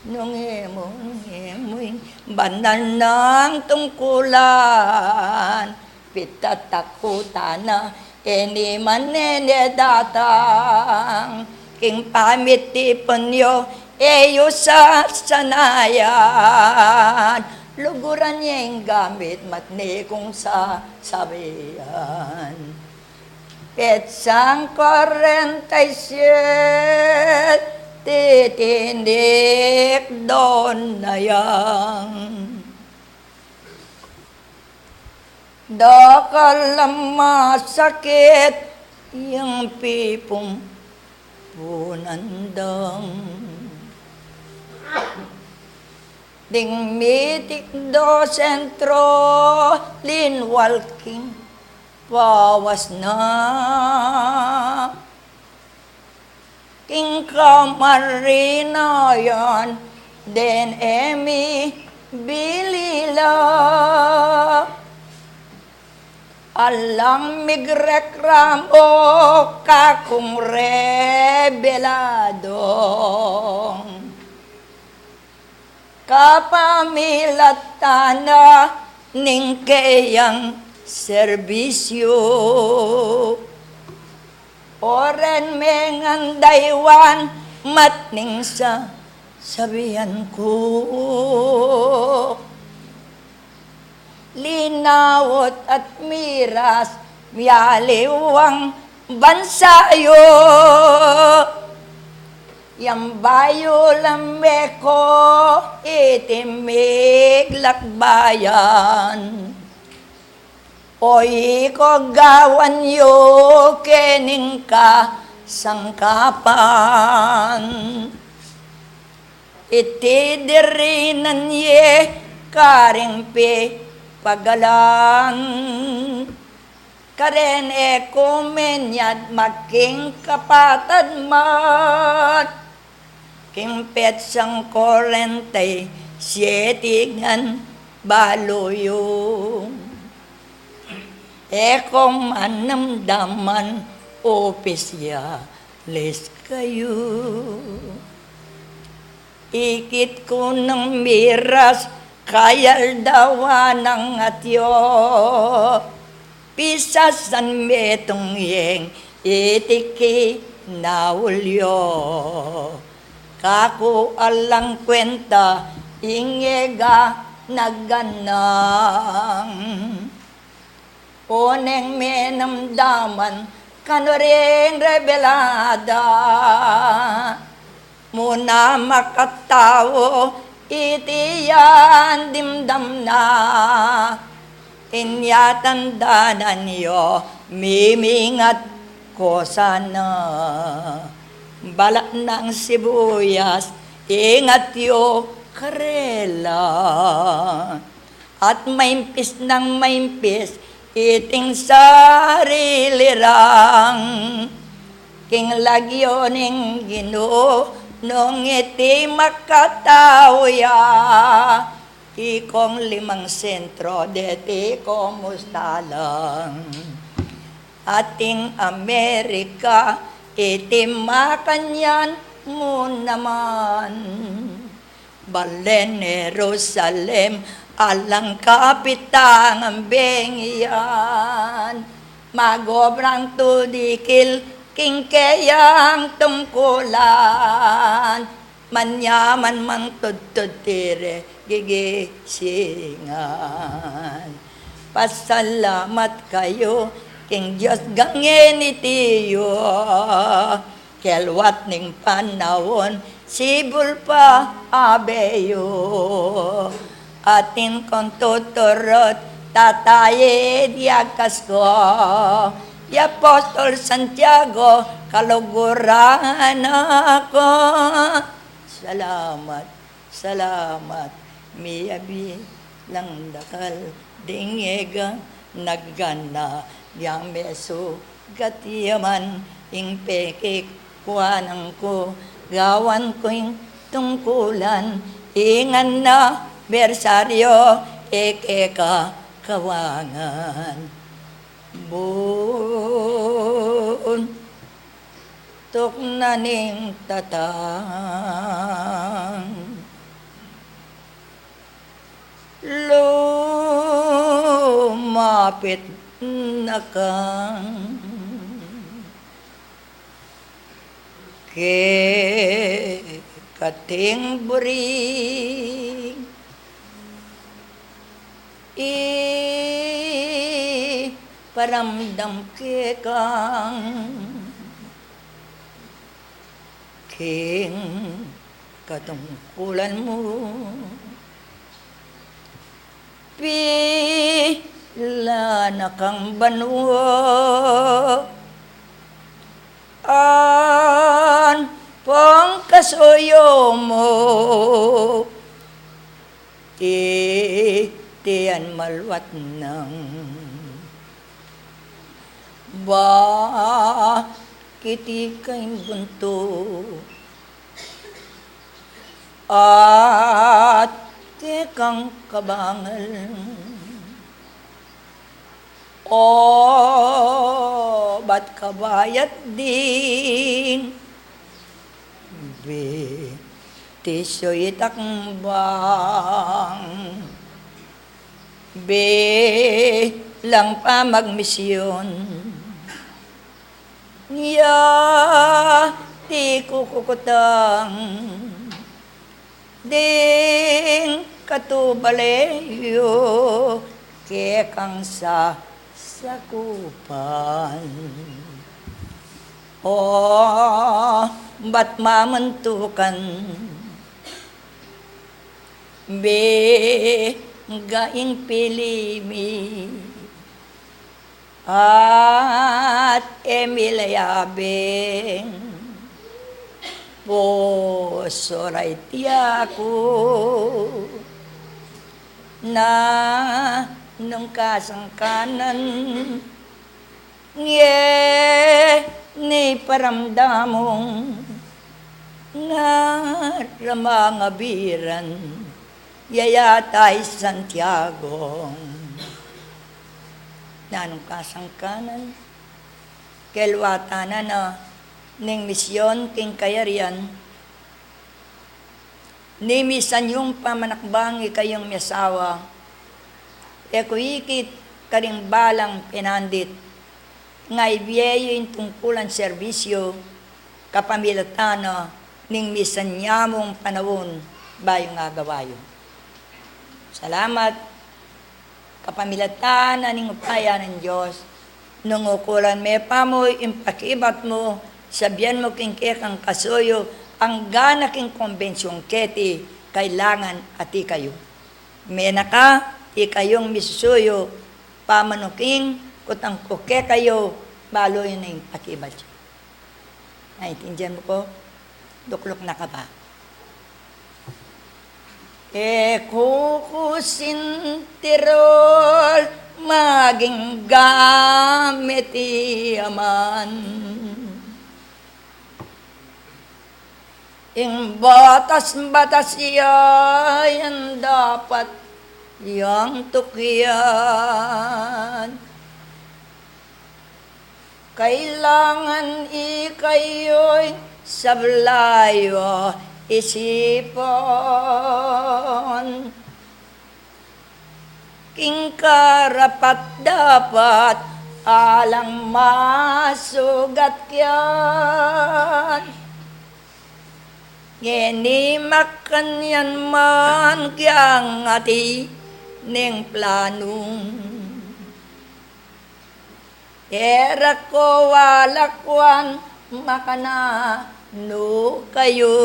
nung emo'y banal ng tungkulan, pitatakutan na eni manene datang, king pamitipon yo eyo sa sanayan, luguran niya yung gamit matni kung sa sabihan. Petsang 47, titindik doon na yang. Dakal ang masakit, yung pipong punandang. Ding mitik do sentro, linwalking, pawas na. King kamarina yan, den emi bilila. Alang migreklamo kakong rebeladong. Kapamilatana ning kayang serbisyo. Oren mengandaywan matning sa sabihan ko. Linawot at miras, miyaliwang bansayo. Yang bayo lameko, itimig lakbayan. Oy ko gawan yo, kening ka sangkapan. Itidirinan ye, karing pe, pagalan. Karen e kumenyad making kapatad mat. King petsang 47 ngan baloyo. E kung manamdaman opisyalis kayo. Ikit ko ng miras, kayal dawa ng atyo. Pisasan metong yeng itiki naulyo. Kaku alang kwenta ingega nagganang. Oneng menamdaman kanoring rebelada. Muna makatawo itiyan dimdam na. Inyatandaan niyo mimingat ko sana. Balak ng sibuyas, ingat yo karela. At maimpis ng maimpis, iting sarili rang. King lagyo ning Ginoo, nung iti makatao ya. Ikong 5 sentro, deti kumusta lang. Ating Amerika, iti makanyan mo naman. Balen, Jerusalem, alang kapitang ang bengiyan. Magobrang tudikil, king kayang tungkulan. Manyaman mang tudtudtire, gigisingan. Pasalamat kayo, king Diyos gangen itiyo. Kelwat ning panahon, sibul pa abeyo. Atin kong tuturot, tatayid yakas ko. Y Apostol Santiago, kaluguran ako. Salamat, salamat, miyabi lang dakal, dingega, naggana, yang meso, gatiyaman, ing pekik, kuanang ko, gawan ko ing tungkulan, ingan na, bersaryo, ekeka, kawangan. Bun, tok na ning tatang, lumapit na kang kating buring paramdam kekang king katungkulan mo pila na kang banwa an pangkasuyo mo tiyan malwat ng bakit ika'y bunto at tekang kabangal o ba't kabayat din tiso'y takbang lang pa magmisyon niya ti kukukutang ding katubaleyo kekang sa sakupan o ba't mamantukan gaing pilimi at emilayabing posoray tiyako na nung kasangkanan ni paramdamong nga ramangabiran yayatay Santiago na nung kasangkanan kelwatanan na ning misyon king kayarian ni misan yung pamanakbangi kayong miyasawa kuikit karing balang pinandit nga ibiyeyo yung tungkulan serbisyo kapamilatana ning misan nyamong panawon bayong agawayo. Salamat kapamilatana ning upaya ng Diyos nung ukulan me pamoy impakibat mo sabihan mo king kekang kasuyo ang gana king konbensyong keti kailangan ati kayo. Menaka ikayong misusuyo pamanuking kutang kuke kayo baloy na yung pakibat. Naintindihan mo ko? Duklok na ka ba? Kukusin tirol maging gamit iyaman ing batas-batas yan dapat yang tukyan kailangan ikayo'y sablayo isipon king karapat dapat alang masugat yan ngeni makan yan man kyang ati ning planong era ko walakwan makana no kayo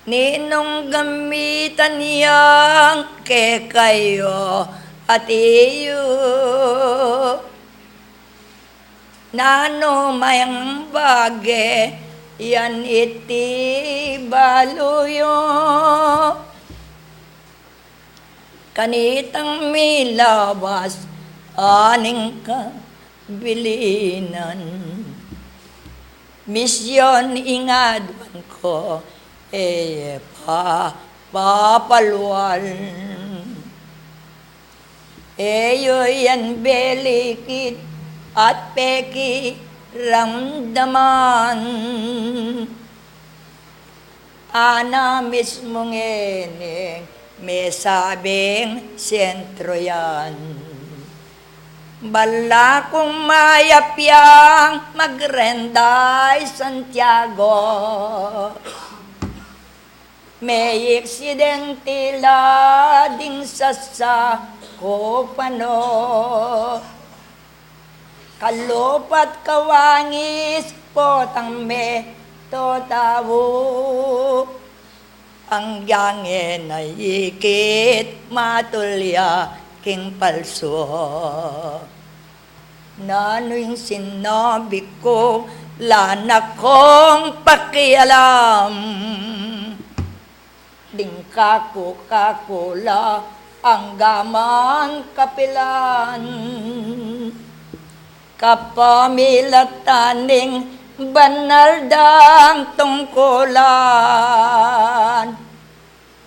ninong gamitan yang ke kayo at iyo nano mayang bage yan iti baluyo kanitang milabas aning kabilinan misyon ingadwan ko papaluan eyo yan belikit at peki ramdaman ana mismo ngeneng may sabing sentro yan bala kong mayapyang magrenday Santiago may aksidente lading sa ko pano. Kalupat kawangis potang me totawo. Ang yangin ay ikit matulya king palso. Nano'y sinabi ko, lana kong pakialam. Dingka ko kakula ang gaman kapilan. Kapamilataning banaldang tungkulan.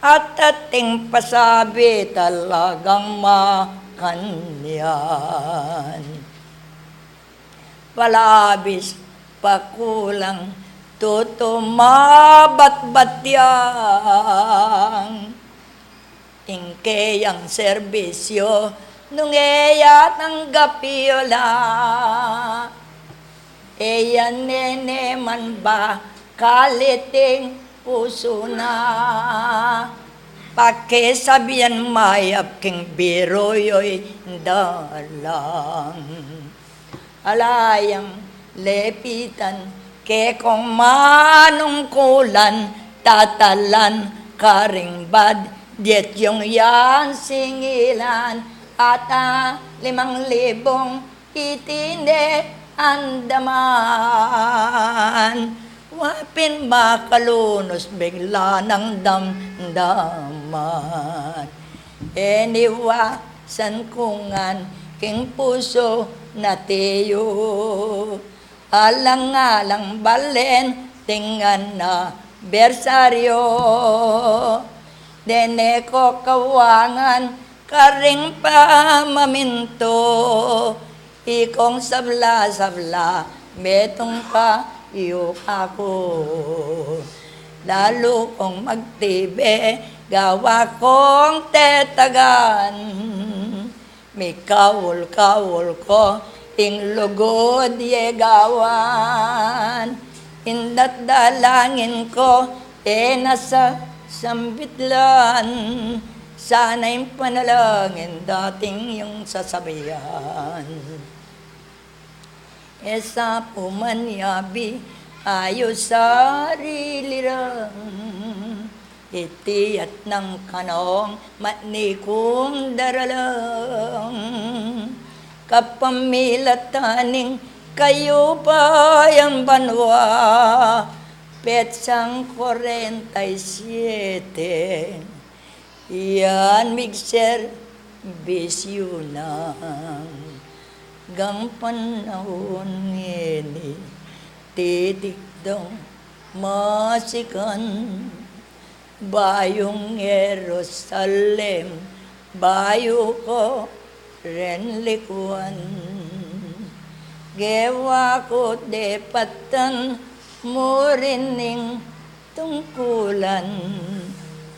At ating pasabi talagang makanyan. Palabis pakulang tutumabat-batyang. Ingkeyang serbisyo nung eya tanggapiola. Eya nene man ba kaliting puso na. Pakisabihan mayap king biroyoy dalang. Alayang lepitan ke kong manungkulan tatalan karingbad diet yung yan singilan at 5,000 itinde andaman. Wapin makalunos bigla ng damdaman. Iniwasan kungan king puso na tiyo. Alang-alang balen tingan na bersaryo. Dene ko kawangan karing pamaminto. Ikong sabla-sabla betong pa iyo ako. Lalo kong magtibe gawa kong tetagan. May kawul-kawul ko ing lugod yegawan. Indat dalangin ko nasa sambitlan. Sana'y panalangin dating yung sasabihan. Esa pumanyabi ayos sarili lang. Itiyat ng kanong matnikong daralang. Kapamilataning kayo pa yung banwa. Petsang 47. Yan mixer bisyo na. Gang panahon ngini titikdong masikan. Bayong Jerusalem bayo ko ren likuan. Gewa ko depatan murining tungkulan.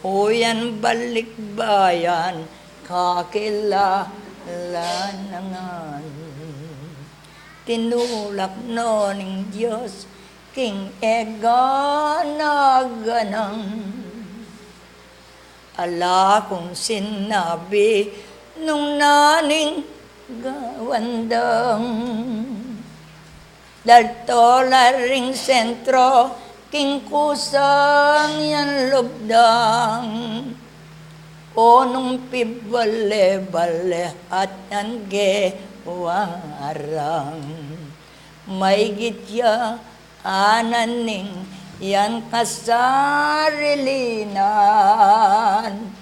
Uyan balik bayan kakilalanangan. Tinulak no ning Diyos king eganaganang. Ala kong sinabi nung naning gawandang. Dalto laring sentro king kusang yan lubdang. O nung pibale-bale at yan gewarang. May gitya ananing yan kasarilinan.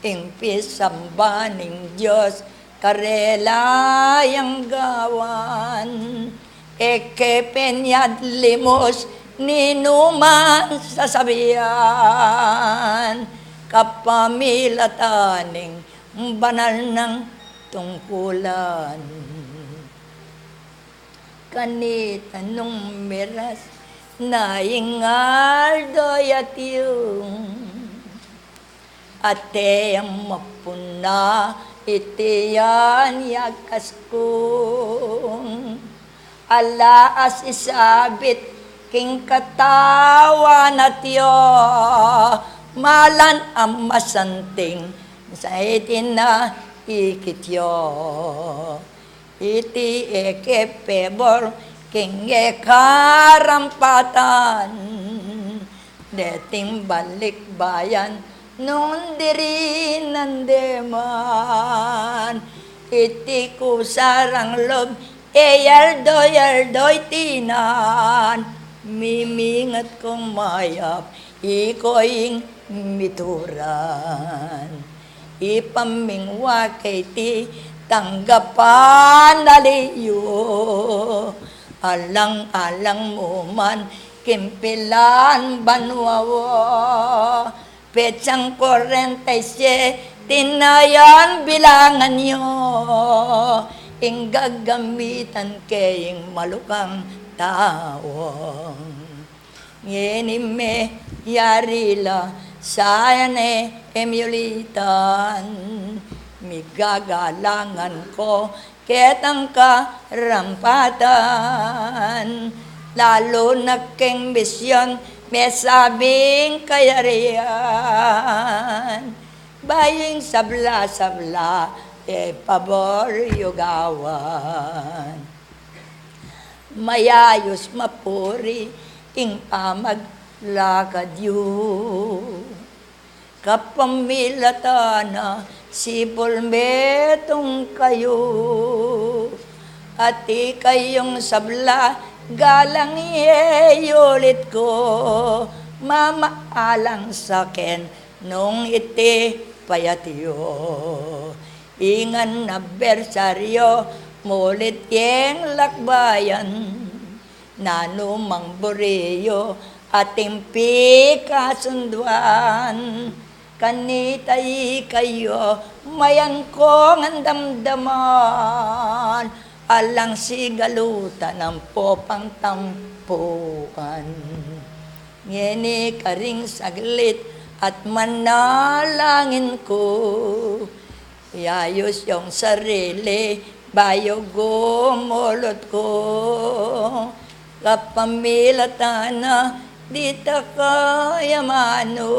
Impisambaning Diyos karelayang gawan. Eke penyad limos ninuman sasabihan. Kapamilataning banal ng tungkulan. Kanita nung miras na ingal doyat yung ate ang mapuna itiyan yakas kong alaas isabit king katawan at yo malan ang masanting sa itin na ikityo. Iti eke pebor kinge karampatan, deting balik bayan nung diri nandeman. Iti kusarang lob yaldoy tinan, mimingat kong mayap iko'y mituran. Ipamingwa kay ti tanggapan naliyo, alang-alang mo man kimpilan banwawa. Petsang 47 tinayan bilangan nyo, ing gagamitan kayong malukang tao. Ngenime yarila sayane emyulitan, migagalangan ko ketang karampatan. Lalo na keng misyon may sabing kayarian, baying sabla-sabla pabor yugawan. Mayayos mapuri ing pamaglakad yu, kapamilatana si bulmetong kayo, at ikayong sabla galang iyulit ko, mamaalang saken nung iti payatiyo. Ingan na bersaryo mulit yung lakbayan, nanumang buriyo ating pikasunduan. Kanitay kayo mayan kong andamdaman, alang sigalutan ng popang tampuan. Ngeni karing saglit at manalangin ko, iayos yung sarili bayo gumulot ko. Kapamilatan na di ta kayamano,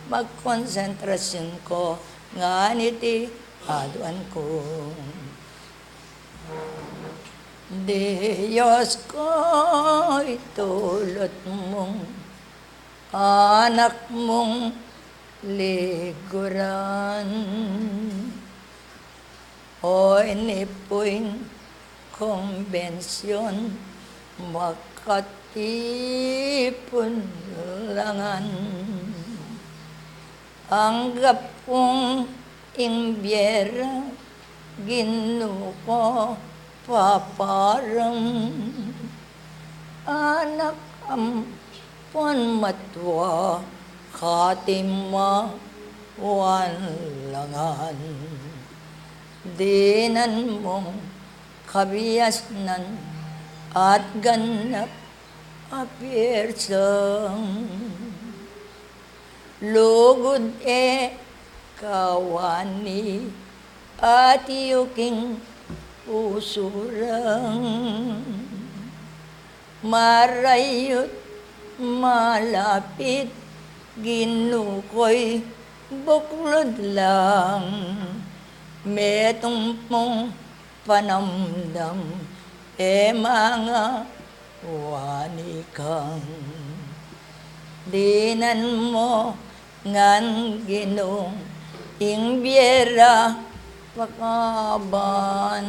magkonsentrasyon ko nga niti aduan ko. Diyos ko'y tulot mong anak mong liguran, o inipuin konbensyon makatipon langan. Ang gapong imbyera ginuko paparang, anak ampon matwa katima wanlangan. Dinan mong kabiyasnan at ganap apirsang, lugod kawani at yuking usurang. Marayot malapit ginukoy buklod lang, metong mong panamdam mga wanikang. Dinan mo ngan ginong imbyera pakaban,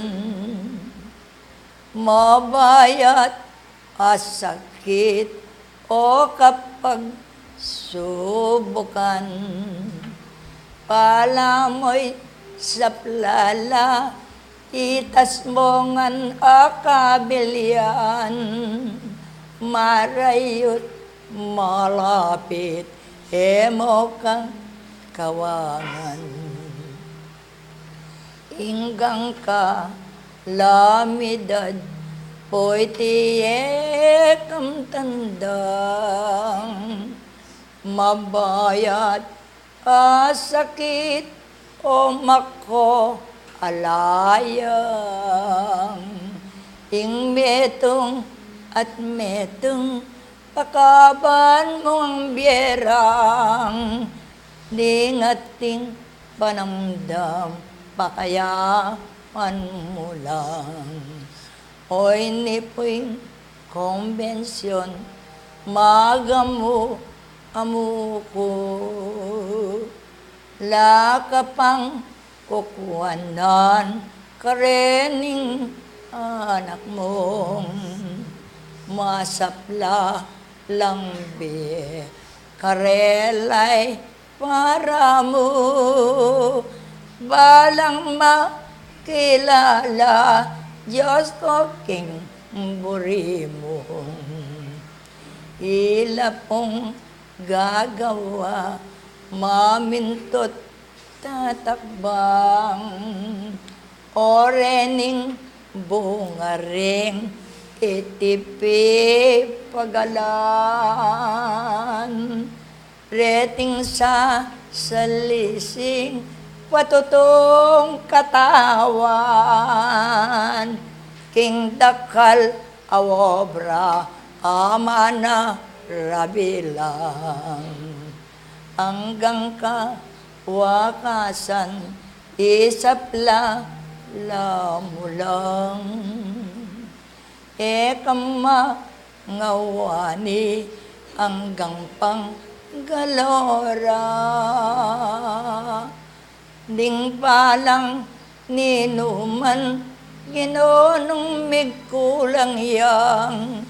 mabayat asakit o kapag subukan. Palamoy saplala itas mo ngan akabilyan, marayot malapit mo kang kawangan. Inggang ka lamidad po'y tiyek ang tandang, mabayat asakit o mako alayang. Ing metong at metong pakaban mong biyerang, di ngating panamdam pakayaman mo lang. Oy nipoy konbensyon, magamu amuko. Lakapang kukuhanan karening anak mong masapla lang be karelay para mo balang makilala Diyos ko king buri mo ila pong gagawa mamintot tatakbang orening bungaring itipi pagalan reting sa salising patutong katawan king dakal awobra amana rabilang hanggang ka wakasan isapla lamulang ekama ngawani hanggang pang galora ding palang ninuman ginonong migkulang yang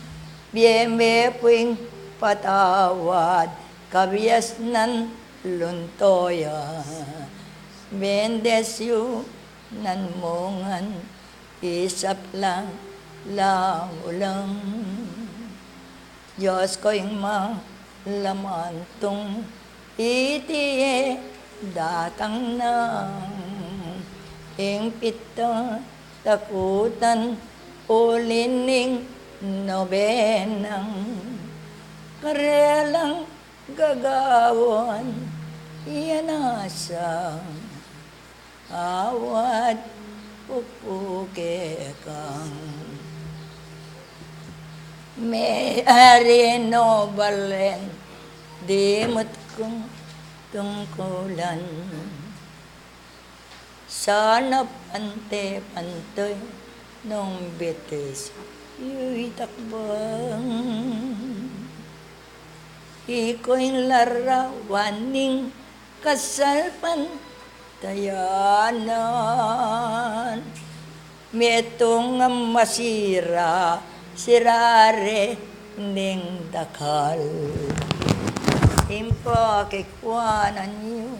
biyeme puing patawad kabias nan luntoya bendesyo nan mongan isap lang ulang Diyos ko yung malamantong itiye datang nang ing pita takutan ulining nobenang karelang gagawan iyan asang awad pupuke kang may areno balen dimot kong tungkulan sana pante-pantoy nung bitis yu'y takbang iko'y larawaning kasalpan tayanan metong masira sirare ning dakal impo kikwanan niyo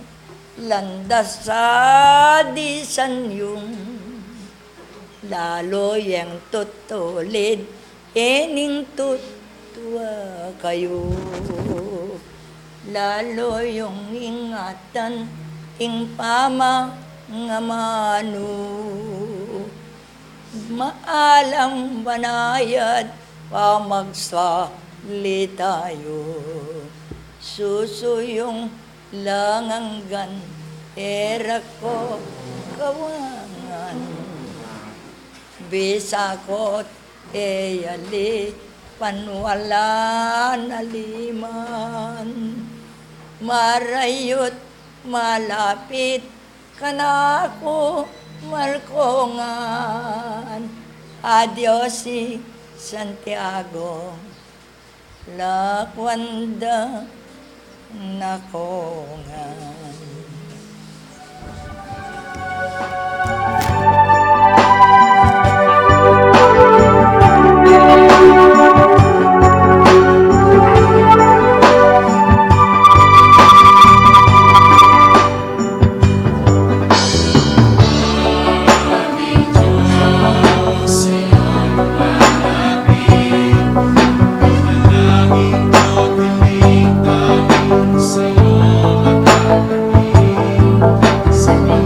landas sa disan yung lalo yang tutulid ening tutwa kayo lalo yung ingatan ing pama nga manu maalang banayad pamagsali tayo susuyong langanggan era ko kawangan bisakot eyali panwala naliman marayot malapit kanako malkongan adios si Santiago lakwanda nakongan Sa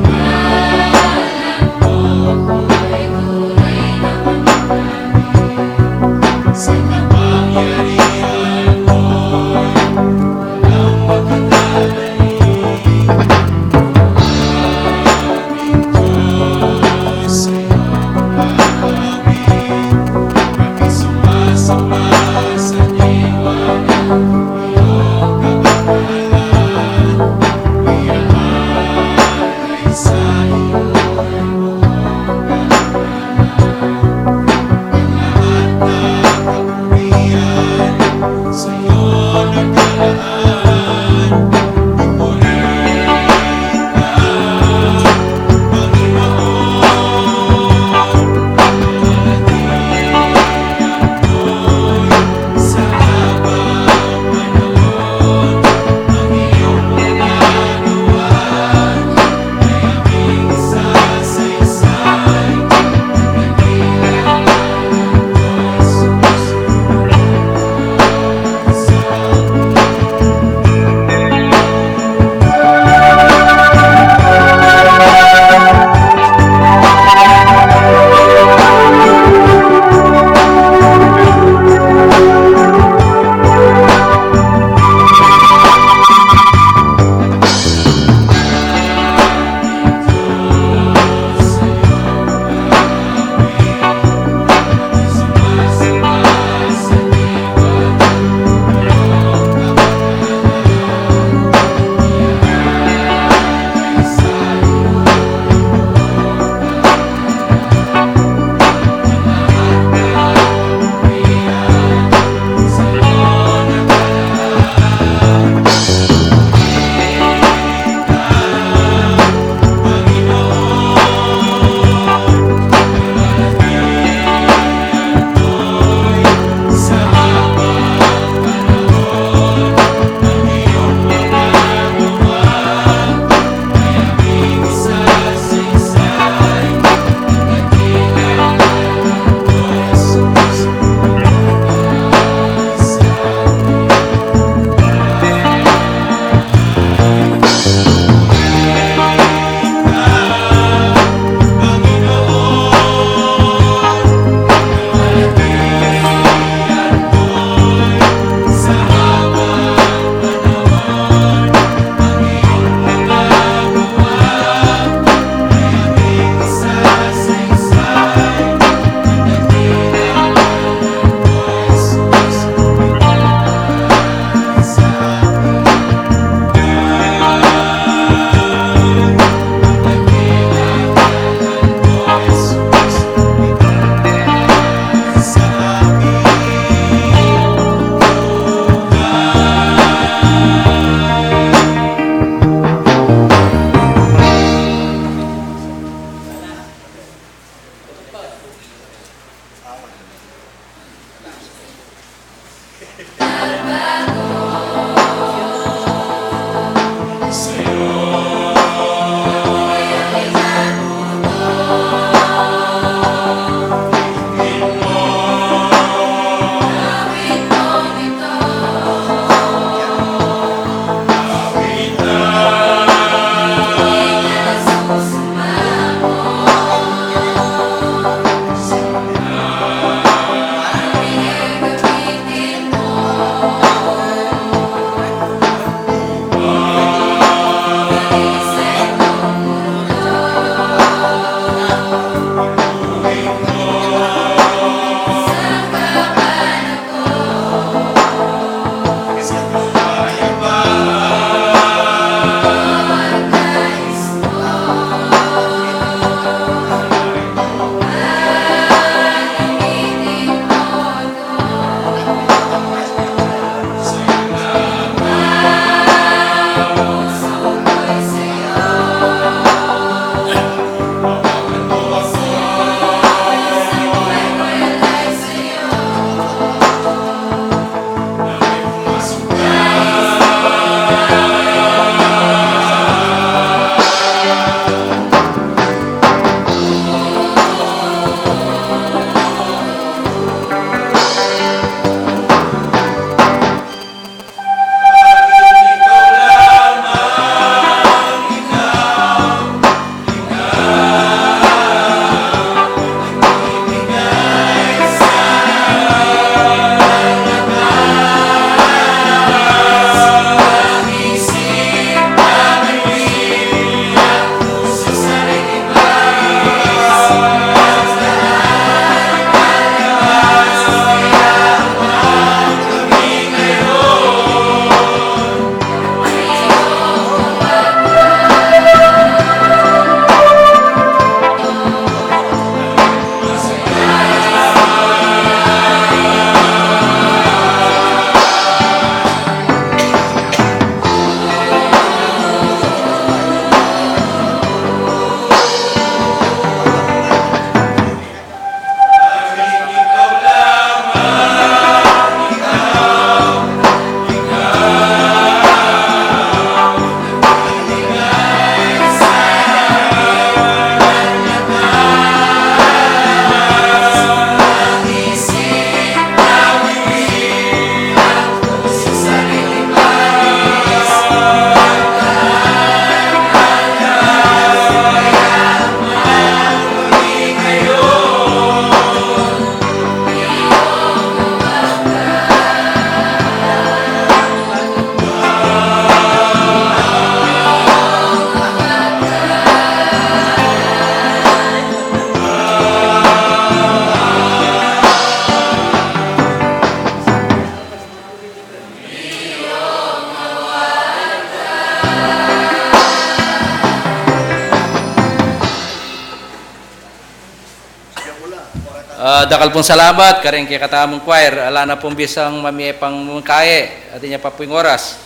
Dakal pong salamat, karing kay katamong choir. Ala na pong bisang mamiyepang mungkaye. At niya pa po yung oras.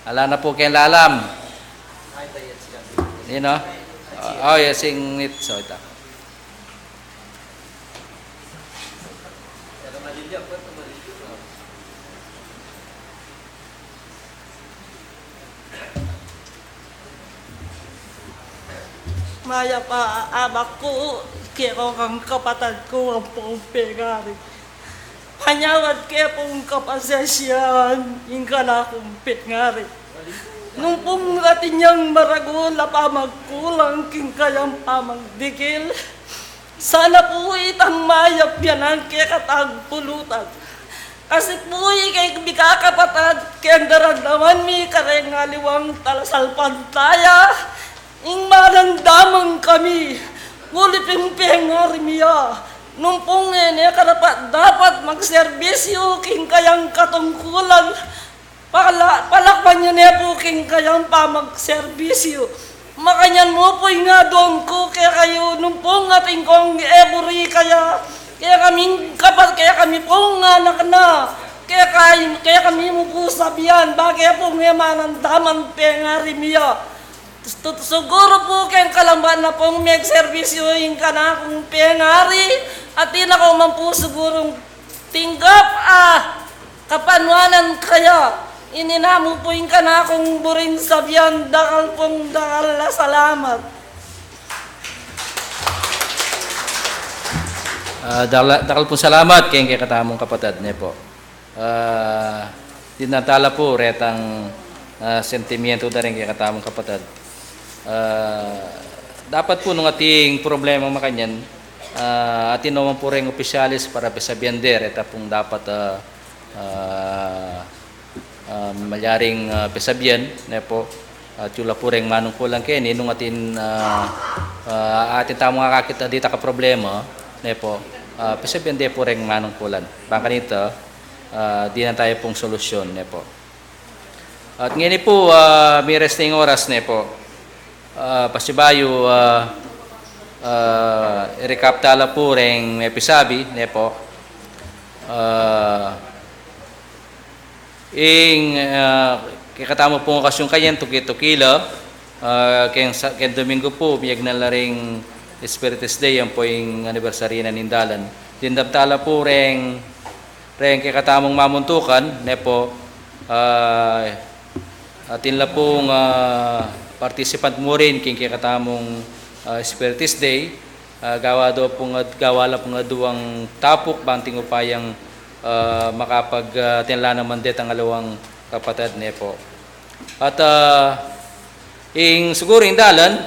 Ala na po kay lalam. You know? Oh, yes, sing it. So, ito. Maya pa anak ko, kaya ko kang kapatid ko ang pong pegari. Panyawad kaya pong kapasesyan, yung ka na akong pegari. Nung pong atin niyang maragula pa magkulang, king kayang pamagdikil. Sana po itang mayap yan ang kaya katagpulutan. Kasi po kay bikakapatad, kaya daramdaman mi kareng ngaliwang talasal pantaya. Ing malandamang kami, ngulit yung pengari miya. Nung pong dapat magserbisyo king kayang katungkulan. Palakpan nyo na po king kayang pamagserbisyo. Makanyan mo po nga doon ko, kaya kayo nung pong ating kong eburi kaya kami pong anak na. Kaya kami mo po sabihan, bagay po nga malandamang pengari miya. Siguro po kayong kalamban na pong may servisyo yung kanakong pengari at di na ko man po sigurong tinggap kapanwanan kaya ininamo po yung kanakong buring sabihan dakal na salamat. Dakal po salamat kay katamong kapatid niya po. Dinatala po retang sentimiento na rin kay katamong kapatid. Dapat po nung ating problema makanyan atin naman po rin opisyalis para pesabiander ito pong dapat malyaring pesabian na po at yula po rin manungkulang kini nung atin atin tamang kakakita dito ka problema na po pesabiander po rin manungkulan baka nito di na tayo pong solusyon na po at ngayon po may resting oras na po pasibayo i-recap tala po rin episabi ne po kikatamo po ang kasyong kayan tukila kaya Domingo po biyag na laring Spiritus Day yan po yung anniversary na nindalan dindab tala po rin kikatamong mamuntukan ne po atin la pong participant mo rin king katamong Spiritus Day gawa la pong duwang tapok banting upayang makapag tinla naman det ang alawang kapatid ne po at siguro yung dalan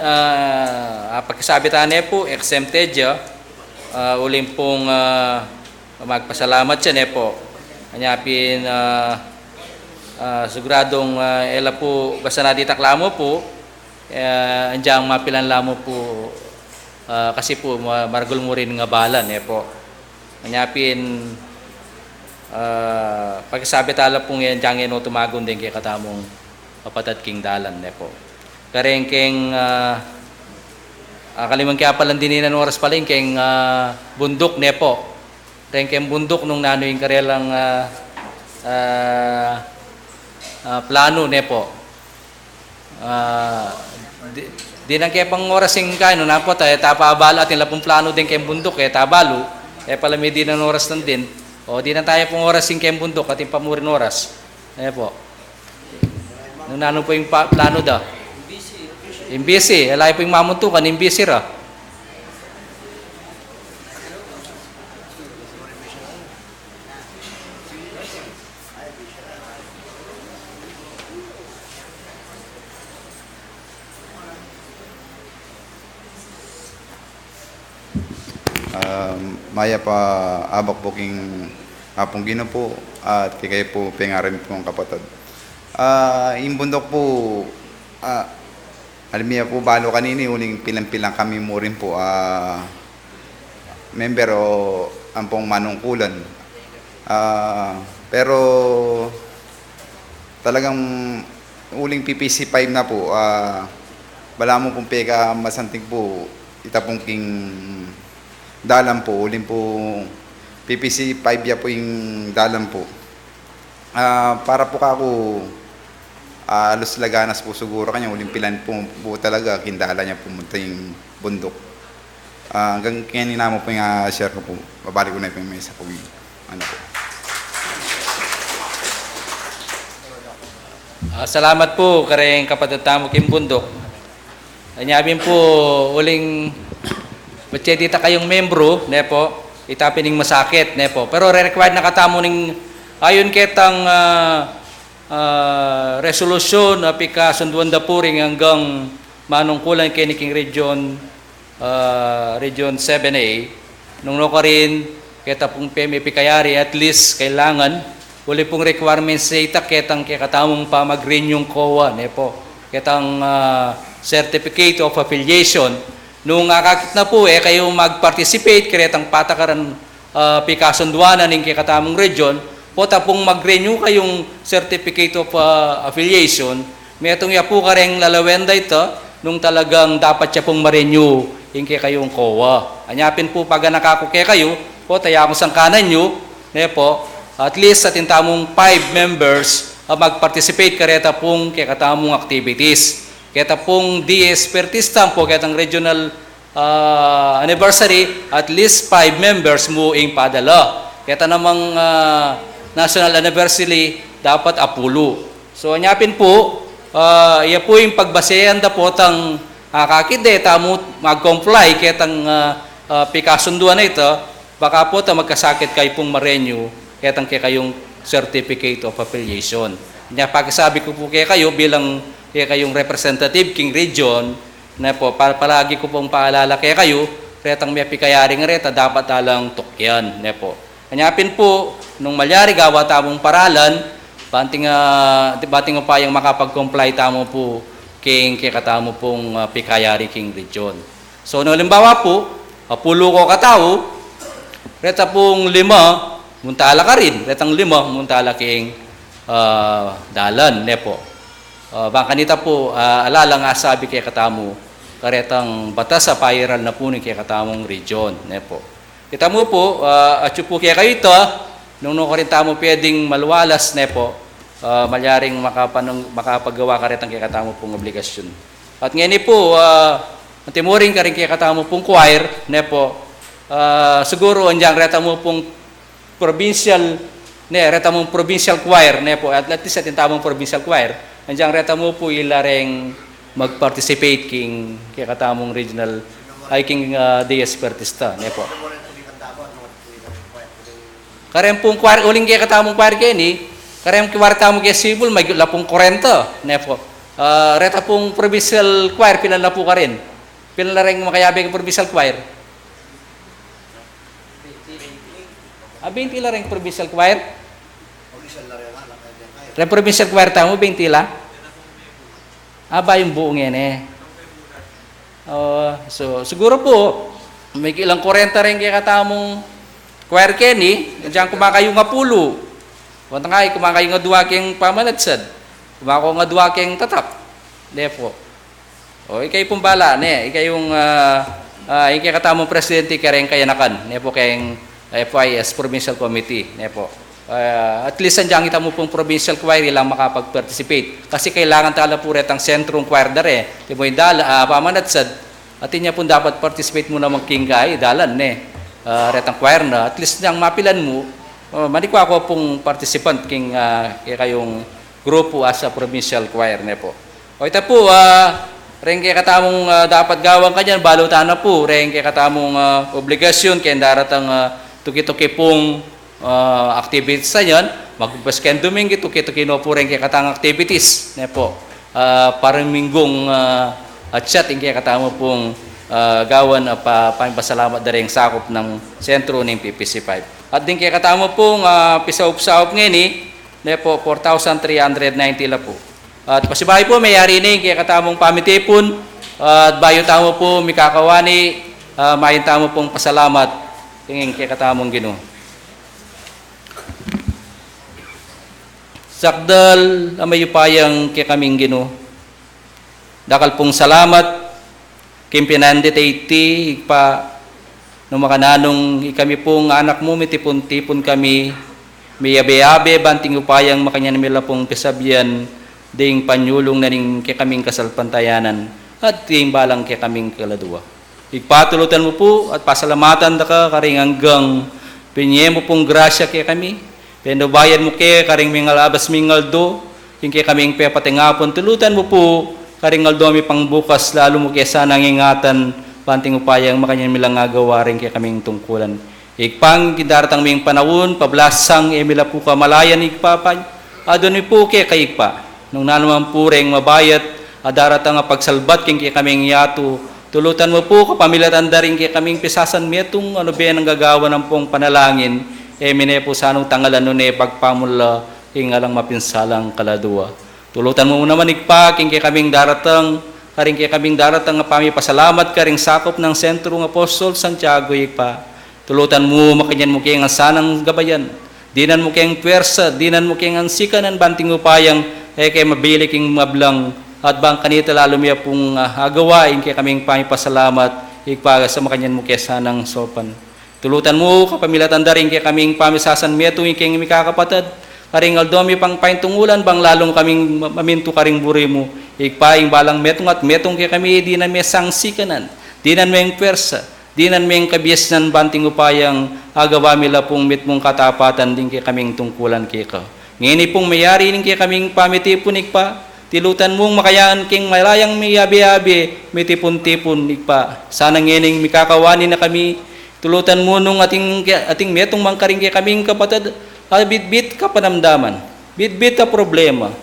pagkasabi tayo ne po exempted ya uling pong magpasalamat siya ne po anyapin siguradong ela po basta na ditaklamo po andiyan mapilan lamo po kasi po margol mo rin nga balan po anyapin pagsabi tala pong yan diyang ino tumagon din kay katamong kapatid king dalan po karengkeng kalimang kaya palang dininan oras paling keng bundok po rengkeng bundok nung nano yung karelang plano po di nang kaya pang oras yung kain na po tayo tapabalo at nila pong plano din kayong bundok tabalo pala may di ng oras ng din o di na tayo pong oras yung kayong bundok at yung pamurin oras po nung nano po yung plano daw imbisi alay po yung mamuntukan imbisi ra Maya pa abak po king apong Gino po at kay po pengarin po ang kapatid. Yung bundok po alimiya po balo kanini uling pilang-pilang kami mo rin po member o ampong manungkulan. Pero talagang uling PPC 5 na po bala mo pong peka masanting po itapong king dalan po, uling po PPC 5 ya po yung dalan po. Para po kako alos laganas po siguro kanya uling pilan po talaga kindala niya pumunta yung bundok. Hanggang kaya ninamo po yung share ko po. Babalik ko na po yung mesa po. Ano po. Salamat po kareng kapatid tamo kim bundok. Anyabin po uling dita kayong membro nepo itapining masakit nepo. Pero required na katamo ning ayon ketang resolusyon apika sunduan da puring hanggang manungkulan kay niking Region 7A nung no rin kita pong PMP kayari at least kailangan uli pong requirements sa ita ketang katamong pa mag-renew COA nepo ketang certificate of affiliation nung kakit na po kayo mag-participate ketang patakaran pikasunduanan ng katamong region po tapong mag-renew kayong certificate of affiliation, may itong yapo ka rin lalawenda ito nung talagang dapat siya pong ma-renew yung kayong COA. Anyapin po pag nakakuke kayo, po tayo akong sangkanan nyo, po, at least sa tintamong 5 members mag-participate kareta pong katamong activities. Keta pong DS Pertistam po, ketang regional anniversary, at least 5 members mo ing padala. Keta namang national anniversary dapat apulo. So anyapin po, iya po yung pagbasehan da po tang kakide tamo mag-comply ketang pikasunduan na ito, baka po ta magkasakit kayo pong ma-renew ketang kayong certificate of affiliation. Nya pagkasabi ko po kayo bilang kayong representative king region na po palagi ko pong paalala kayo ketang may pikayaring reta dapat talang tukyan ne po. Anyapin po, nung malyari gawa tamong paralan, bating upayang makapag-comply tamo po king katamo pong pikayari king region. So, no limbawa po, pulo ko katao, reta pong 5, muntala ka rin, retang 5, muntala king dalan, nepo. Bangkanita po, alala nga sabi kay katamo, karetang batas sa pairal na po ni kay katamong region, nepo. Kita mo po, at yung po kaya kayo ito, nung rin tamo pwedeng maluwalas, nepo, malyaring makapagawa ka rin ang kaya pong obligasyon. At ngayon po, timuring ka rin kaya katamo pong choir, nepo, siguro andyan reta mo pong provincial, reta mong provincial choir, nepo, at least sa tintamong provincial choir, andyan reta mo po ilareng mag-participate king kaya katamong regional, ay king DS Pertista, nepo. Karem pong choir, uling kaya katamong choir kayo ni, karem choir tamong kaya civil, may lapong 40, nepo. Reta pong provincial choir, pilan na po ka rin. Pilan na rin makayabi ng provincial choir. 20 la rin provincial choir? Ren provincial choir tamo, 20 la? Ba yung buong yan eh. So, siguro po, may ilang 40 rin kaya katamong choir Kenny, diyan kumakayo nga pulo. Wala nga, kumakayo nga duwaking pamanadsad. Kumakayo nga duwaking tatak. Depo. O, ikay pong bala, ne. Ikay yung, ikay katamong presidente kareng kayanakan. Nepo kayong FIS, Provincial Committee. Nepo. At least andyan kita mo pong provincial choir ilang makapag-participate. Kasi kailangan tala po retang sentrong choir dare. Di mo yung pamanadsad. At inya pong dapat participate mo na magkingay, dalan, ne. Retang choir na, at least nang mapilan mo, manikwa ko pong participant king kayong grupo as a provincial choir ne po. O ito po, rin kaya katamong dapat gawang kanyan, balutan na po, rin kaya katamong obligasyon, kaya daratang tuki-tuki pong activities na yan, magbas kayo Domingo, tuki-tuki no po rin kaya katang activities ne po. Parang minggong chat, kaya katamo pong gawan pasalamat na rin sakop ng sentro ng PPC5. At din kaya katamo pong pisaup-saup ngayon po 4,390 la po. At pasibahay po may yari na kaya katamong pamitipon at bayo tamo po mikakawani mayin tamo pong pasalamat tingin kaya katamong Ginoo. Sakdal may upayang kaya kaming Ginoo. Dakal pong salamat Kim pinandit iti pa no makananong kami pong anak mo, may tipon-tipon kami, may abe-abe, banting upayang makanyan nila pong pisabian, ding panyulong na rin kay kaming kasalpantayanan, at ding balang kay kaming kaladua. Igpatulutan mo po at pasalamatan da ka karing hanggang pinye mo pong grasya kay kami, pinubayan mo kay karing mingal abas mingal do, yung kay kaming pepatingapon, tulutan mo po karing aldo mi pang bukas, lalo mo kay sanang ingatan, panting upayang makanyan milang ngagawa rin kay kaming tungkulan. Ikpang gidaratang ming panahon, pablasang emila po ka malayan ikpapay, adon po kay kayikpa. Nung nanuman po rin mabayat, adaratang pagsalbat kay kaming yato, tulutan mo po kapamilatan da rin kay kaming pisasan metong ano ba ang gagawa ng pong panalangin, emine po sanong tangalan nun pagpamula king alang mapinsalang kaladua. Tulutan mo naman ikpa kay kaming daratang, karing kay kaming daratang pami pasalamat karing sakop ng Sentrong Apostol Santiago ikpa. Tulutan mo makanyan mo kay ang sanang gabayan. Dinan mo kay ang pwersa, dinan mo kay ang sikanan banting upayang kay mabili king mablang at bang kanita lalo miya pong agawain kay kaming pami pasalamat ikpa sa makanyan mo kay sanang sopan. Tulutan mo kapamilatan da rin kay kaming pamisasan meto kay mikakapatad. Karing aldomi pang paintungulan bang lalong kaming maminto karing buri mo ikpaing balang metong at metong kay kami di na may sangsikanan, di na may pwersa, di na may kabiasnan banting upayang agawa mila pong mitmong katapatan din kay kaming tungkulan kay ka. Ngayon pong mayari din kay kaming pamitipon ikpa, tilutan mong makayaan king malayang may abi-abi, may tipon-tipon ikpa. Sana ngayon mikakawani na kami, tulutan mo nung ating metong mangkaring kay kaming kapatid, bit-bit ka panamdaman, bit-bit ka problema.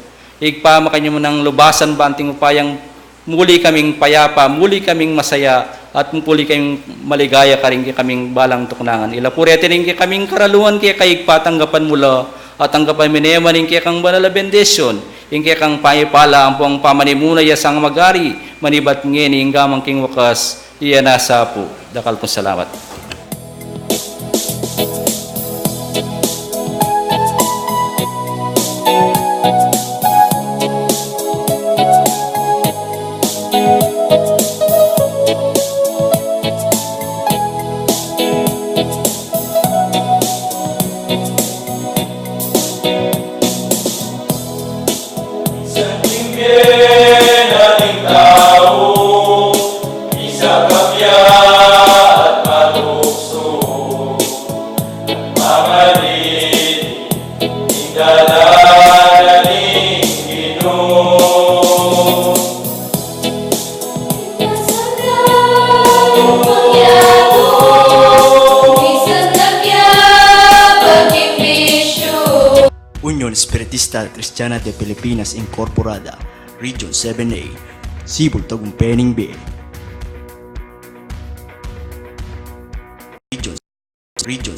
Igpa makanyo mo ng lubasan banting upayang muli kaming payapa, muli kaming masaya, at muli kaming maligaya karing kaming balang tuknangan. Ilapurete rin kaming karaluan kaya kaigpa tanggapan mula, at tanggapan minema rin kaya kang banala bendisyon, yung kaya kang paipala ang pong pamanimuna yasang magari, manibat ngeni hinggamang king wakas, iya nasa po. Dakal po salamat. Unión Espiritista Cristiana de Pilipinas Incorporada, Region 7A, Sibol Tagumpay B. Region